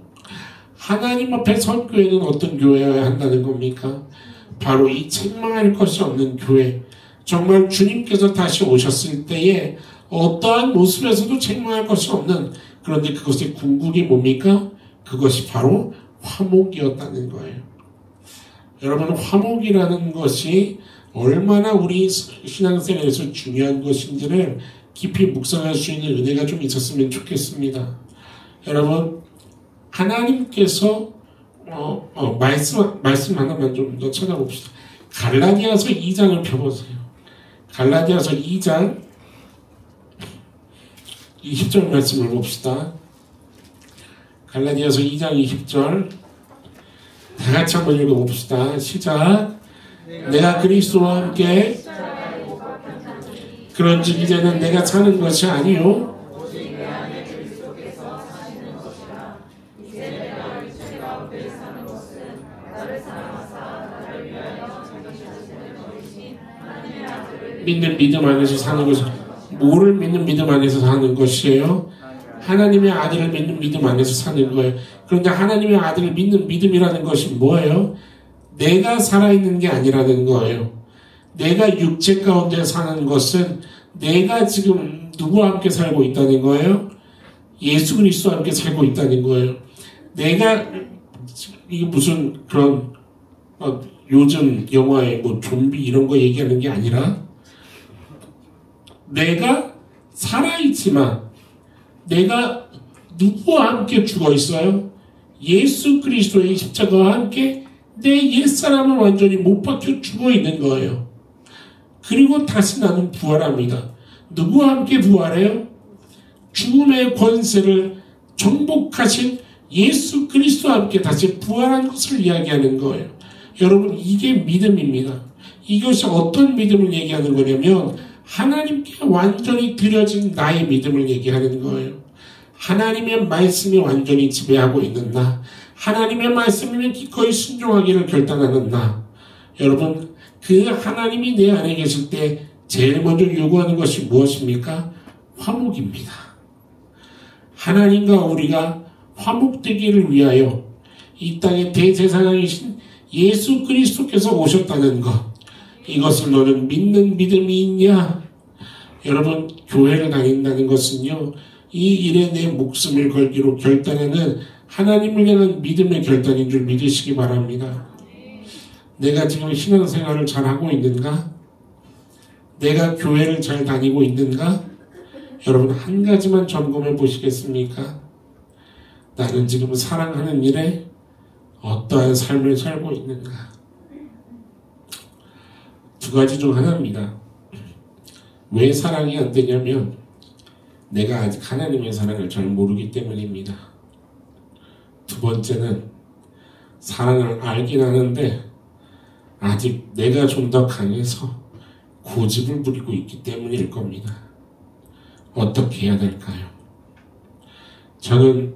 하나님 앞에 설 교회는 어떤 교회여야 한다는 겁니까? 바로 이 책망할 것이 없는 교회. 정말 주님께서 다시 오셨을 때에 어떠한 모습에서도 책망할 것이 없는 그런데 그것의 궁극이 뭡니까? 그것이 바로 화목이었다는 거예요. 여러분, 화목이라는 것이 얼마나 우리 신앙생활에서 중요한 것인지를 깊이 묵상할 수 있는 은혜가 좀 있었으면 좋겠습니다. 여러분, 하나님께서 말씀 하나만 좀 더 찾아봅시다. 갈라디아서 2장을 펴보세요. 갈라디아서 2장 20절 말씀을 봅시다. 갈라디아서 2장 20절 다 같이 한번 읽어봅시다. 시작. 내가 그리스도와 함께 그런즉 이제는 내가 사는 것이 아니요 믿는 믿음 안에서 사는 것이 뭐를 믿는 믿음 안에서 사는 것이에요? 하나님의 아들을 믿는 믿음 안에서 사는 거예요. 그런데 하나님의 아들을 믿는 믿음이라는 것이 뭐예요? 내가 살아있는 게 아니라는 거예요. 내가 육체 가운데 사는 것은 내가 지금 누구와 함께 살고 있다는 거예요? 예수 그리스도와 함께 살고 있다는 거예요. 내가 이게 무슨 그런 요즘 영화에 뭐 좀비 이런 거 얘기하는 게 아니라 내가 살아있지만 내가 누구와 함께 죽어 있어요? 예수 그리스도의 십자가와 함께 내 옛사람을 완전히 못 박혀 죽어 있는 거예요. 그리고 다시 나는 부활합니다. 누구와 함께 부활해요? 죽음의 권세를 정복하신 예수 그리스도와 함께 다시 부활한 것을 이야기하는 거예요. 여러분, 이게 믿음입니다. 이것이 어떤 믿음을 얘기하는 거냐면 하나님께 완전히 드려진 나의 믿음을 얘기하는 거예요. 하나님의 말씀이 완전히 지배하고 있는 나, 하나님의 말씀이면 기꺼이 순종하기를 결단하는 나. 여러분, 그 하나님이 내 안에 계실 때 제일 먼저 요구하는 것이 무엇입니까? 화목입니다. 하나님과 우리가 화목되기를 위하여 이 땅의 대제사장이신 예수 그리스도께서 오셨다는 것, 이것을 너는 믿는 믿음이 있냐? 여러분, 교회를 다닌다는 것은요, 이 일에 내 목숨을 걸기로 결단하는 하나님을 향한 믿음의 결단인 줄 믿으시기 바랍니다. 내가 지금 신앙생활을 잘하고 있는가? 내가 교회를 잘 다니고 있는가? 여러분, 한 가지만 점검해 보시겠습니까? 나는 지금 사랑하는 일에 어떠한 삶을 살고 있는가? 두 가지 중 하나입니다. 왜 사랑이 안 되냐면 내가 아직 하나님의 사랑을 잘 모르기 때문입니다. 두 번째는 사랑을 알긴 하는데 아직 내가 좀 더 강해서 고집을 부리고 있기 때문일 겁니다. 어떻게 해야 될까요? 저는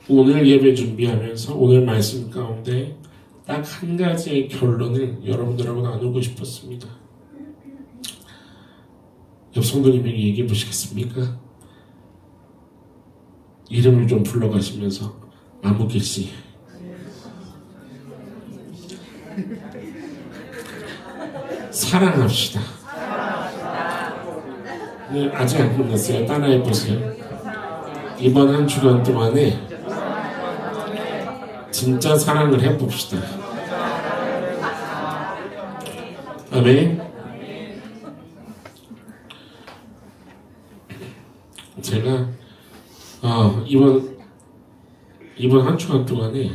오늘 예배 준비하면서 오늘 말씀 가운데 딱 한 가지의 결론을 여러분들하고 나누고 싶었습니다. 옆 성도님에게 얘기해 보시겠습니까? 이름을 좀 불러가시면서 아무길 씨, 사랑합시다. 네, 아직 안 끝났어요. 따라해 보세요. 이번 한 주간 동안에 진짜 사랑을 해봅시다. 아멘. 제가 이번 한 주간 동안에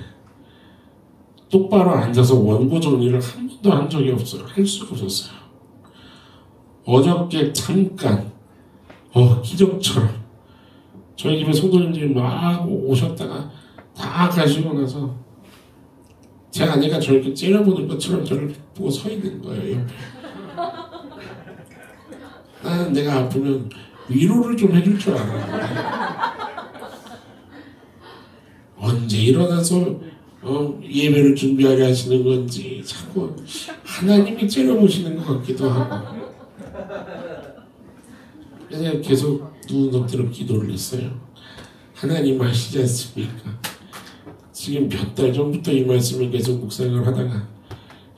똑바로 앉아서 원고 정리를 한 번도 한 적이 없어요. 할 수가 없었어요. 어저께 잠깐 기적처럼 저희 집에 성도님들이 막 오셨다가 다 가시고 나서 제 아내가 저를 이렇게 째려보는 것처럼 저를 보고 서 있는 거예요, 옆에. 나는 내가 아프면 위로를 좀 해줄 줄 알았는데 언제 일어나서 예배를 준비하려 하시는 건지 자꾸 하나님이 째려보시는 것 같기도 하고, 그래서 계속 눈 엎드려 기도를 했어요. 하나님 아시지 않습니까? 지금 몇 달 전부터 이 말씀을 계속 묵상을 하다가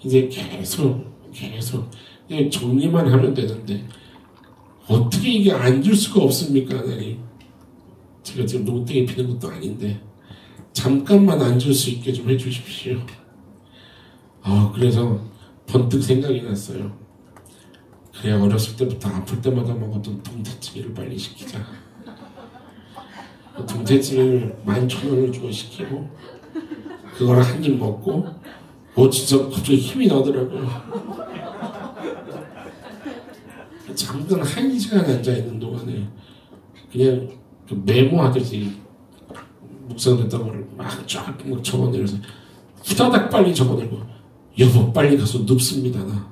이제 계속 정리만 하면 되는데 어떻게 이게 안 줄 수가 없습니까, 하나님? 제가 지금 농땡이 피는 것도 아닌데 잠깐만 안 줄 수 있게 좀 해주십시오. 그래서 번뜩 생각이 났어요. 그래, 어렸을 때부터 아플 때마다 먹었던 동태찌개를 빨리 시키자. 동태찌개를 11,000원을 주고 시키고 그걸 한 입 먹고 진짜 갑자기 힘이 나더라고요. 잠깐 1시간 앉아있는 동안에 그냥 그 메모하듯이 묵상됐던 거를 막 쫙 적어내려서 후다닥 빨리 적어내고 여보 빨리 가서 눕습니다 나.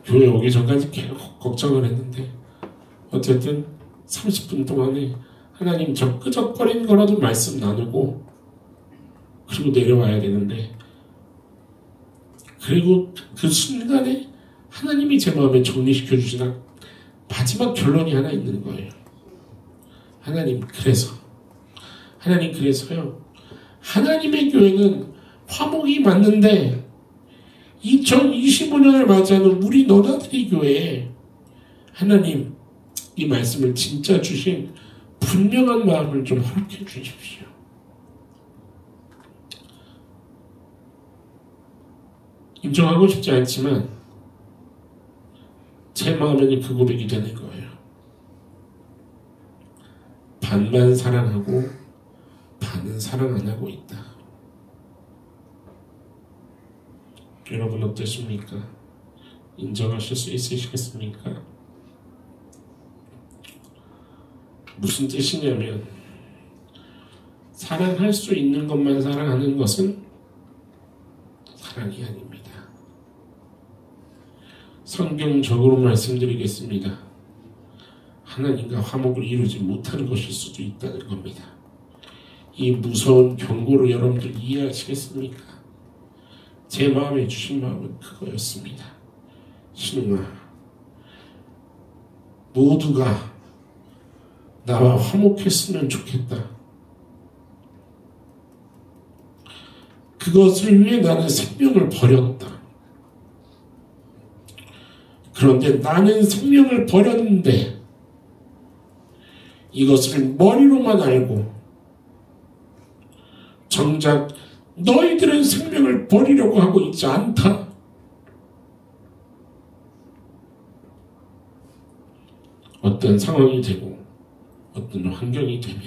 교회 오기 전까지 계속 걱정을 했는데 어쨌든 30분 동안에 하나님 저 끄적거리는 거라도 말씀 나누고 그리고 내려와야 되는데 그리고 그 순간에 하나님이 제 마음에 정리시켜 주시나 마지막 결론이 하나 있는 거예요. 하나님 그래서요. 하나님의 교회는 화목이 맞는데 2025년을 맞이하는 우리 너나들이 교회에 하나님 이 말씀을 진짜 주신 분명한 마음을 좀 허락해 주십시오. 인정하고 싶지 않지만 제 마음에는 그 고백이 되는 거예요. 반만 사랑하고 반은 사랑 안 하고 있다. 여러분 어떠십니까? 인정하실 수 있으시겠습니까? 무슨 뜻이냐면 사랑할 수 있는 것만 사랑하는 것은 사랑이 아닙니다. 성경적으로 말씀드리겠습니다. 하나님과 화목을 이루지 못하는 것일 수도 있다는 겁니다. 이 무서운 경고를 여러분들 이해하시겠습니까? 제 마음에 주신 마음은 그거였습니다. 신웅아, 모두가 나와 화목했으면 좋겠다. 그것을 위해 나는 생명을 버렸다. 그런데 나는 생명을 버렸는데 이것을 머리로만 알고 정작 너희들은 생명을 버리려고 하고 있지 않다. 어떤 상황이 되고 어떤 환경이 되면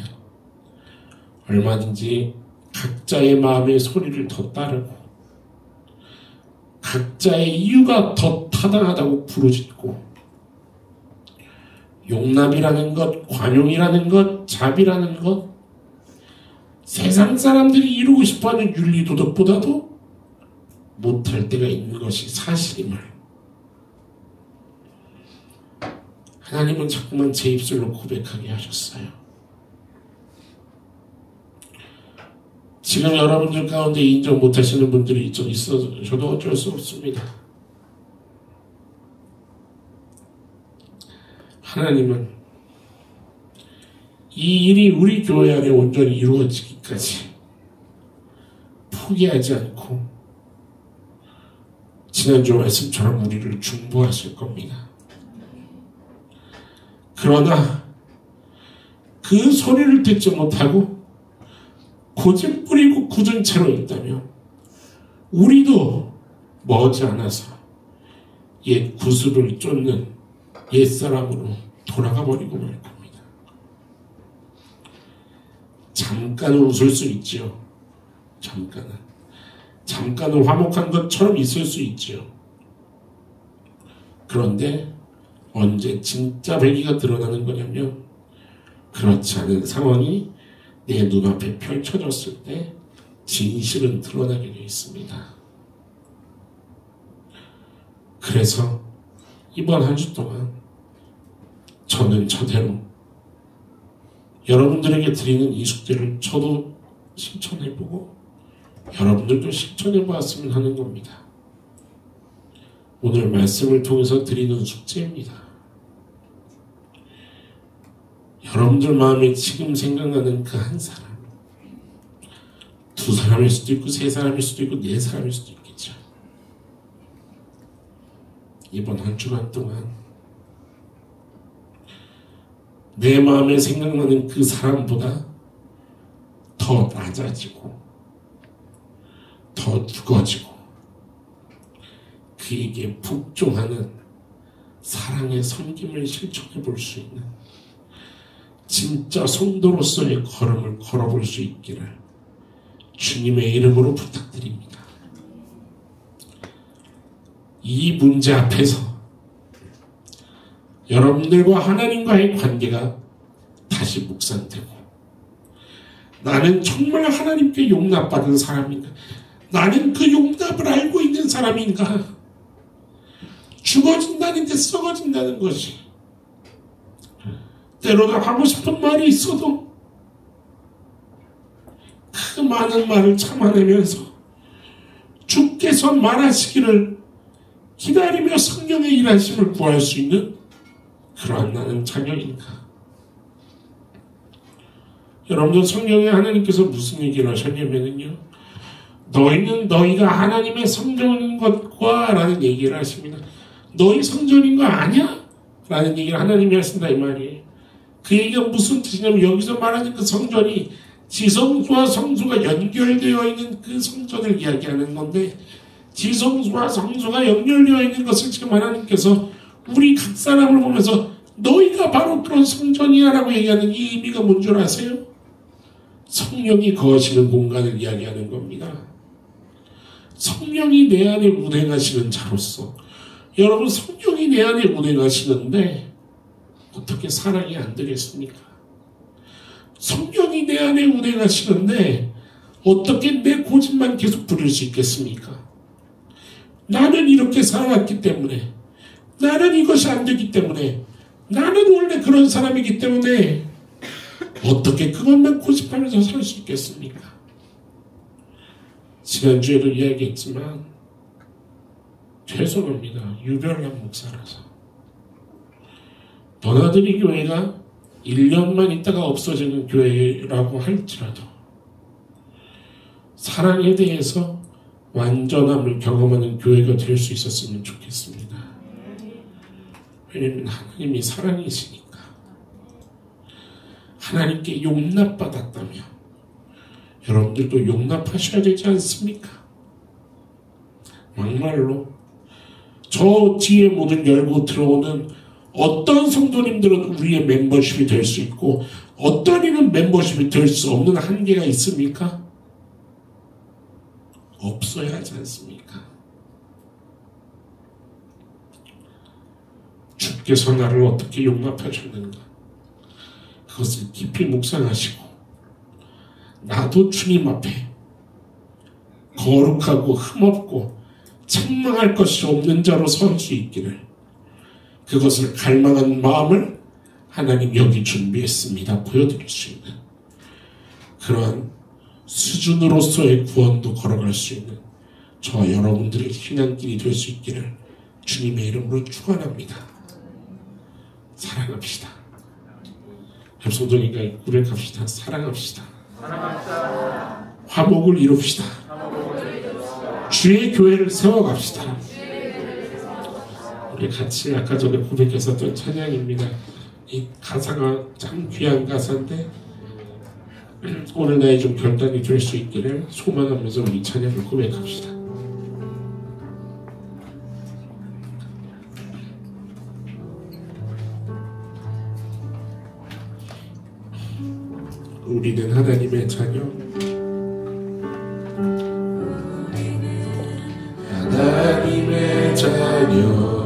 얼마든지 각자의 마음의 소리를 더 따르고 각자의 이유가 더 타당하다고 부르짖고 용납이라는 것, 관용이라는 것, 자비라는 것, 세상 사람들이 이루고 싶어하는 윤리도덕보다도 못할 때가 있는 것이 사실임을 하나님은 자꾸만 제 입술로 고백하게 하셨어요. 지금 여러분들 가운데 인정 못하시는 분들이 있어서 저도 어쩔 수 없습니다. 하나님은 이 일이 우리 교회 안에 온전히 이루어지기까지 포기하지 않고 지난주 말씀처럼 우리를 중보하실 겁니다. 그러나 그 소리를 듣지 못하고 고집 부리고 굳은 채로 있다면 우리도 머지않아서 옛 구슬을 쫓는 옛사람으로 돌아가 버리고 말 겁니다. 잠깐은 웃을 수 있지요. 잠깐은 화목한 것처럼 있을 수 있지요. 그런데 언제 진짜 배기가 드러나는 거냐면 그렇지 않은 상황이 내 눈앞에 펼쳐졌을 때 진실은 드러나게 되어 있습니다. 그래서 이번 한 주 동안 저는 저대로 여러분들에게 드리는 이 숙제를 저도 실천해보고 여러분들도 실천해보았으면 하는 겁니다. 오늘 말씀을 통해서 드리는 숙제입니다. 여러분들 마음에 지금 생각나는 그 한 사람, 두 사람일 수도 있고 세 사람일 수도 있고 네 사람일 수도 있겠죠. 이번 한 주간 동안 내 마음에 생각나는 그 사람보다 더 낮아지고 더 무거워지고 그에게 복종하는 사랑의 섬김을 실천해 볼 수 있는 진짜 성도로서의 걸음을 걸어볼 수 있기를 주님의 이름으로 부탁드립니다. 이 문제 앞에서 여러분들과 하나님과의 관계가 다시 묵상되고 나는 정말 하나님께 용납받은 사람인가? 나는 그 용납을 알고 있는 사람인가? 죽어진다는데 썩어진다는 것이 때로는 하고 싶은 말이 있어도 그 많은 말을 참아내면서 주께서 말하시기를 기다리며 성령의 일하심을 구할 수 있는 그러한 나는 자녀인가? 여러분들 성경에 하나님께서 무슨 얘기를 하셨냐면요, 너희는 너희가 하나님의 성전인 것과 라는 얘기를 하십니다. 너희 성전인 거 아니야? 라는 얘기를 하나님이 하신다 이 말이에요. 그 얘기가 무슨 뜻이냐면 여기서 말하는 그 성전이 지성소와 성소가 연결되어 있는 그 성전을 이야기하는 건데, 지성소와 성소가 연결되어 있는 것을 지금 하나님께서 우리 각 사람을 보면서 너희가 바로 그런 성전이야 라고 얘기하는 이 의미가 뭔 줄 아세요? 성령이 거하시는 공간을 이야기하는 겁니다. 성령이 내 안에 운행하시는 자로서 여러분, 성령이 내 안에 운행하시는데 어떻게 사랑이 안 되겠습니까? 성령이 내 안에 운행하시는데 어떻게 내 고집만 계속 부릴 수 있겠습니까? 나는 이렇게 살아왔기 때문에, 나는 이것이 안 되기 때문에, 나는 원래 그런 사람이기 때문에 어떻게 그것만 고집하면서 살 수 있겠습니까? 지난주에도 이야기했지만 죄송합니다. 유별난 목사라서 너나들이 교회가 1년만 있다가 없어지는 교회라고 할지라도 사랑에 대해서 완전함을 경험하는 교회가 될 수 있었으면 좋겠습니다. 왜냐하면 하나님이 사랑이시니까. 하나님께 용납받았다면 여러분들도 용납하셔야 되지 않습니까? 막말로 저 뒤에 문을 열고 들어오는 어떤 성도님들은 우리의 멤버십이 될 수 있고 어떤 이는 멤버십이 될 수 없는 한계가 있습니까? 없어야 하지 않습니까? 주께서 나를 어떻게 용납하셨는가, 그것을 깊이 묵상하시고 나도 주님 앞에 거룩하고 흠없고 책망할 것이 없는 자로 설 수 있기를, 그것을 갈망한 마음을 하나님 여기 준비했습니다. 보여드릴 수 있는 그러한 수준으로서의 구원도 걸어갈 수 있는 저와 여러분들의 신앙길이 될 수 있기를 주님의 이름으로 축원합니다. 사랑합시다. 협성도니까 고백합시다. 사랑합시다. 화목을 이룹시다. 주의 교회를 세워갑시다. 우리 같이 아까 전에 고백했었던 찬양입니다. 이 가사가 참 귀한 가사인데 오늘 나의 좀 결단이 될 수 있기를 소망하면서 우리 찬양을 고백합시다. 우리는 하나님의 자녀, 하나님의 자녀.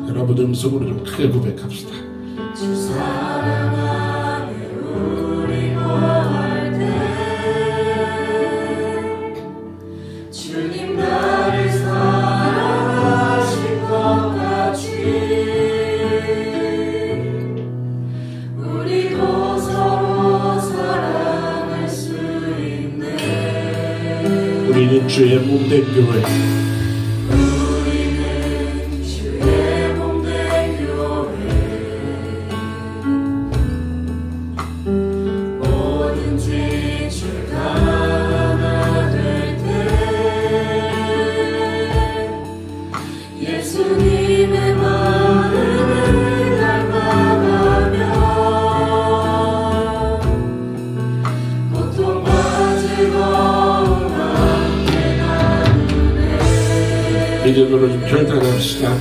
여러분 음성으로 좀 크게 고백합시다. 주 사랑하네 우리 거할 때 주님 나를 사랑하신 것 같이 우리도 서로 사랑할 수 있네. 우리는 주의 몸된 교회, 예수님 마음으로 좀 결단합시다.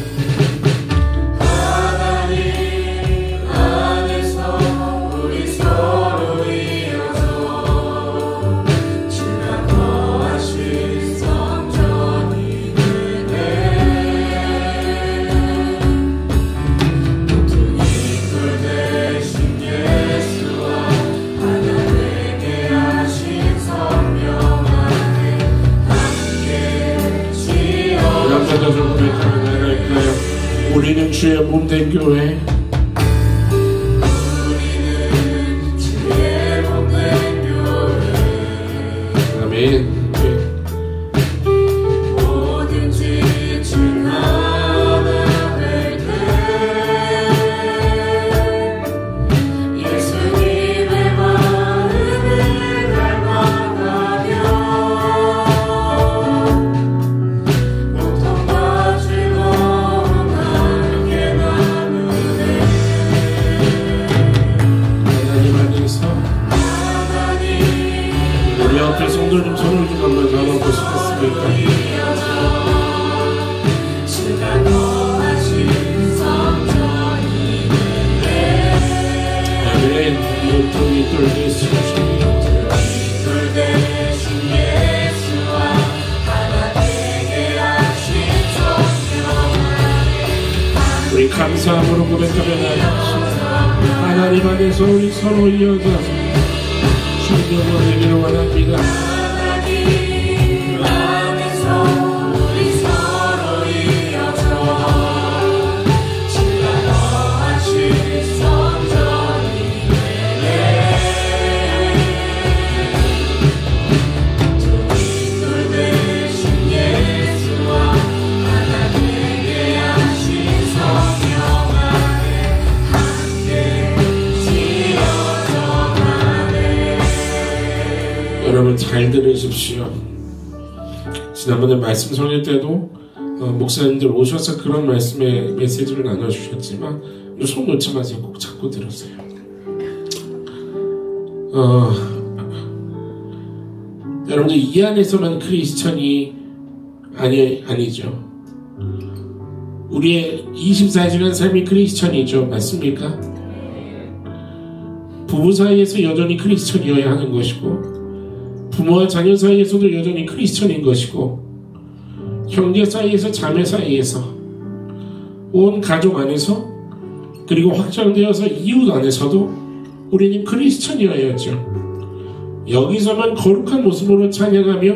우리는 주의 몸된 교회. 우리는 주의 몸된 교회. 아멘. 뭐든지 주 하나 될 때 예수님의 마음을 갈망하며 고통과 즐거움 함께 나누네. 하나님 안에서 우리 앞에 성도님 손을 좀 한번 잡아보시겠습니까? 아멘. 모퉁이 돌 예수 우리 감사함으로 고백하며 나갑시다. 하나님 안에서 우리 서로 이어져서 주님을 드리기를 원합니다. 하나님 안에서 우리 서로 이어져 주가 거하신 성전이 되네. 둘 되신 예수와 하나 되게 하신 성령 안에 함께 지어져 가네. 여러분 잘 들으십시오. 지난번에 말씀 설교 때도 목사님들 오셔서 그런 말씀의 메시지를 나눠주셨지만 손 놓지 마세요. 꼭 잡고 들으세요. 여러분들 이 안에서만 크리스천이 아니죠. 우리의 24시간 삶이 크리스천이죠. 맞습니까? 부부 사이에서 여전히 크리스천이어야 하는 것이고, 부모와 자녀 사이에서도 여전히 크리스천인 것이고, 형제 사이에서, 자매 사이에서, 온 가족 안에서, 그리고 확장되어서 이웃 안에서도 우리는 크리스천이어야죠. 여기서만 거룩한 모습으로 찬양하며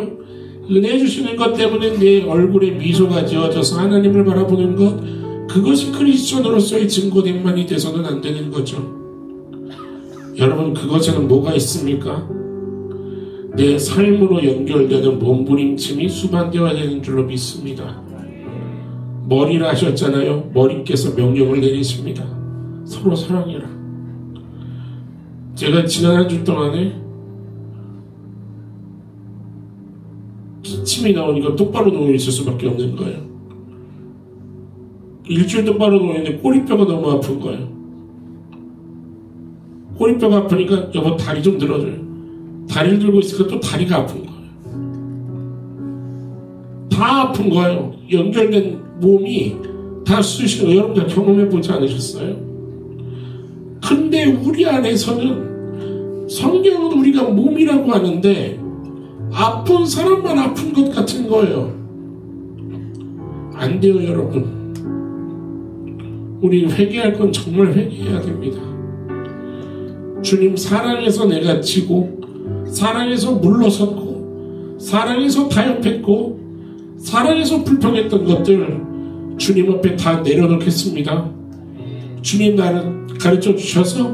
은혜 주시는 것 때문에 내 얼굴에 미소가 지어져서 하나님을 바라보는 것, 그것이 크리스천으로서의 증거됨만이 돼서는 안 되는 거죠. 여러분, 그것에는 뭐가 있습니까? 내 삶으로 연결되는 몸부림침이 수반되어야 되는 줄로 믿습니다. 머리라 하셨잖아요. 머리께서 명령을 내리십니다. 서로 사랑해라. 제가 지난 한 주 동안에 기침이 나오니까 똑바로 누워 있을 수밖에 없는 거예요. 일주일 똑바로 누워 있는데 꼬리뼈가 너무 아픈 거예요. 꼬리뼈가 아프니까 여보 다리 좀 들어줘요. 다리를 들고 있으니까 또 다리가 아픈 거예요. 다 아픈 거예요. 연결된 몸이 다 쑤시는 거 여러분 다 경험해보지 않으셨어요? 근데 우리 안에서는 성경은 우리가 몸이라고 하는데 아픈 사람만 아픈 것 같은 거예요. 안 돼요, 여러분. 우리 회개할 건 정말 회개해야 됩니다. 주님 사랑해서 내가 지고, 사랑해서 물러섰고, 사랑해서 타협했고, 사랑해서 불평했던 것들 주님 앞에 다 내려놓겠습니다. 주님 나를 가르쳐 주셔서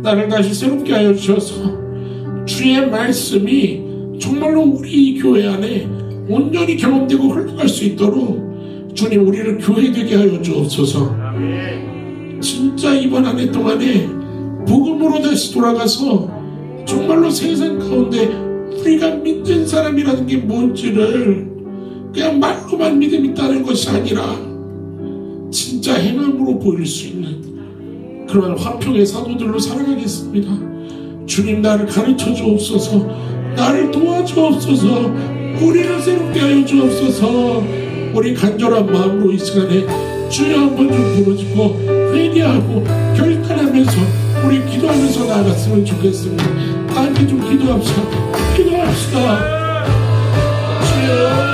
나를 다시 새롭게 하여 주셔서 주의 말씀이 정말로 우리 교회 안에 온전히 경험되고 흘러갈 수 있도록 주님 우리를 교회되게 하여 주옵소서. 진짜 이번 한 해 동안에 복음으로 다시 돌아가서 정말로 세상 가운데 우리가 믿는 사람이라는 게 뭔지를 그냥 말로만 믿음이 있다는 것이 아니라 진짜 행함으로 보일 수 있는 그러한 화평의 사도들로 살아가겠습니다. 주님 나를 가르쳐 주옵소서. 나를 도와주옵소서. 우리를 새롭게 하여 주옵소서. 우리 간절한 마음으로 이 시간에 주여 한번 좀 부르짖고 회개하고 결단하면서 우리 기도하면서 나아갔으면 좋겠습니다. 다 함께 좀 기도합시다. 기도합시다. 주여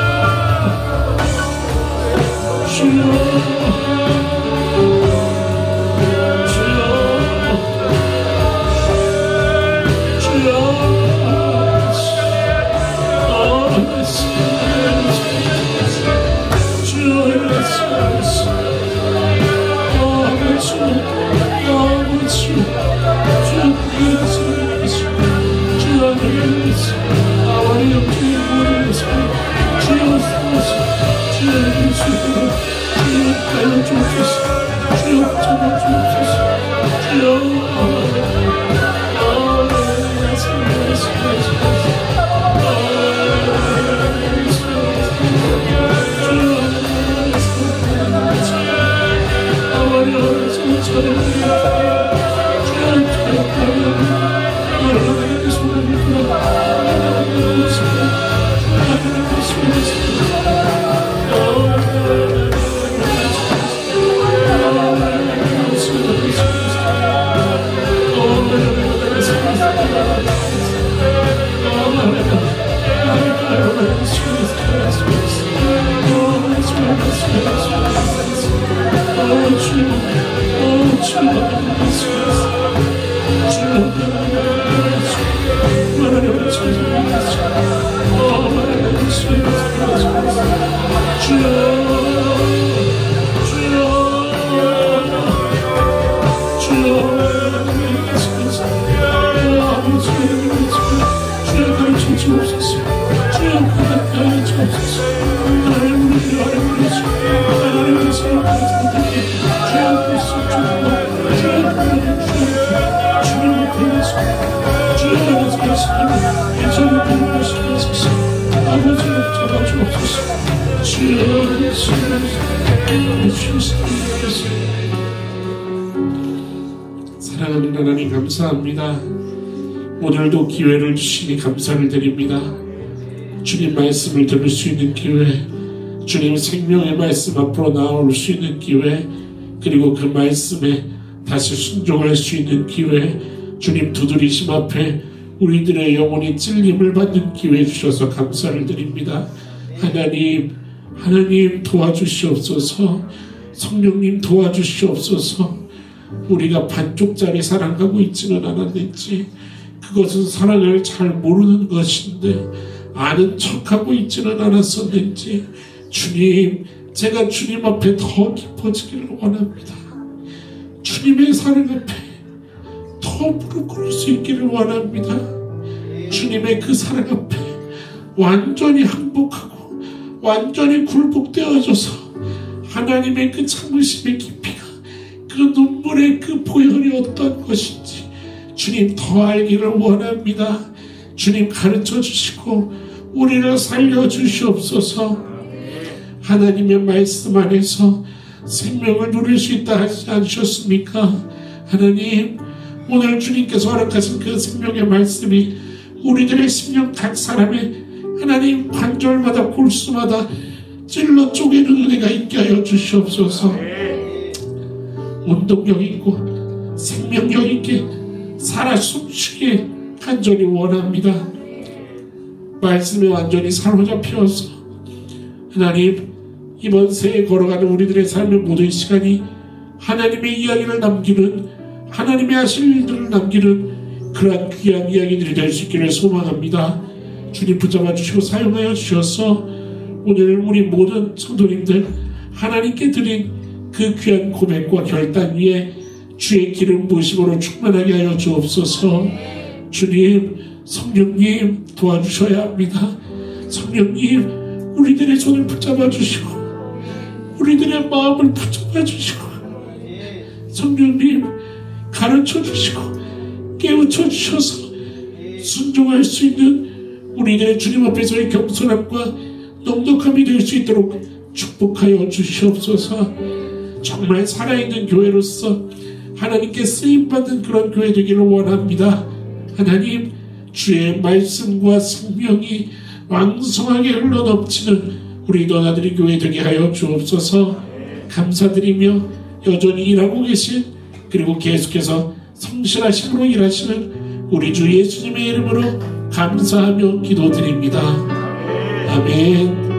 사랑하는 하나님 감사합니다. 오늘도 기회를 주시니 감사를 드립니다. 주님 말씀을 들을 수 있는 기회, 주님 생명의 말씀 앞으로 나올 수 있는 기회, 그리고 그 말씀에 다시 순종할 수 있는 기회, 주님 두드리심 앞에 우리들의 영혼이 찔림을 받는 기회 주셔서 감사를 드립니다. 하나님 도와주시옵소서. 성령님 도와주시옵소서. 우리가 반쪽짜리 사랑하고 있지는 않았는지, 그것은 사랑을 잘 모르는 것인데 아는 척하고 있지는 않았었는지, 주님, 제가 주님 앞에 더 깊어지기를 원합니다. 주님의 사랑 앞에 더 무릎 꿇을 수 있기를 원합니다. 주님의 그 사랑 앞에 완전히 항복하고 완전히 굴복되어져서 하나님의 그 참으심의 깊이가, 그 눈물의 그 보혈이 어떤 것인지 주님 더 알기를 원합니다. 주님 가르쳐 주시고 우리를 살려주시옵소서. 하나님의 말씀 안에서 생명을 누릴 수 있다 하지 않으셨습니까? 하나님, 오늘 주님께서 허락하신 그 생명의 말씀이 우리들의 심령 각 사람의 하나님 관절마다 골수마다 찔러 쪼개는 은혜가 있게 하여 주시옵소서. 운동력 있고 생명력 있게 살아 숨쉬게 간절히 원합니다. 말씀에 완전히 사로잡혀서 하나님, 이번 새해 걸어가는 우리들의 삶의 모든 시간이 하나님의 이야기를 남기는, 하나님의 하실 일들을 남기는 그러한 귀한 이야기들이 될 수 있기를 소망합니다. 주님 붙잡아 주시고 사용하여 주셔서 오늘 우리 모든 성도님들 하나님께 드린 그 귀한 고백과 결단 위에 주의 기름 부으심으로 충만하게 하여 주옵소서. 주님, 성령님 도와주셔야 합니다. 성령님, 우리들의 손을 붙잡아 주시고 우리들의 마음을 붙잡아 주시고 성령님 가르쳐 주시고 깨우쳐 주셔서 순종할 수 있는 우리들의 주님 앞에서의 겸손함과 넉넉함이 될 수 있도록 축복하여 주시옵소서. 정말 살아있는 교회로서 하나님께 쓰임받는 그런 교회 되기를 원합니다. 하나님, 주의 말씀과 생명이 왕성하게 흘러넘치는 우리 너나들이 교회 되게 하여 주옵소서. 감사드리며 여전히 일하고 계신, 그리고 계속해서 성실하심으로 일하시는 우리 주 예수님의 이름으로 감사하며 기도드립니다. 아멘.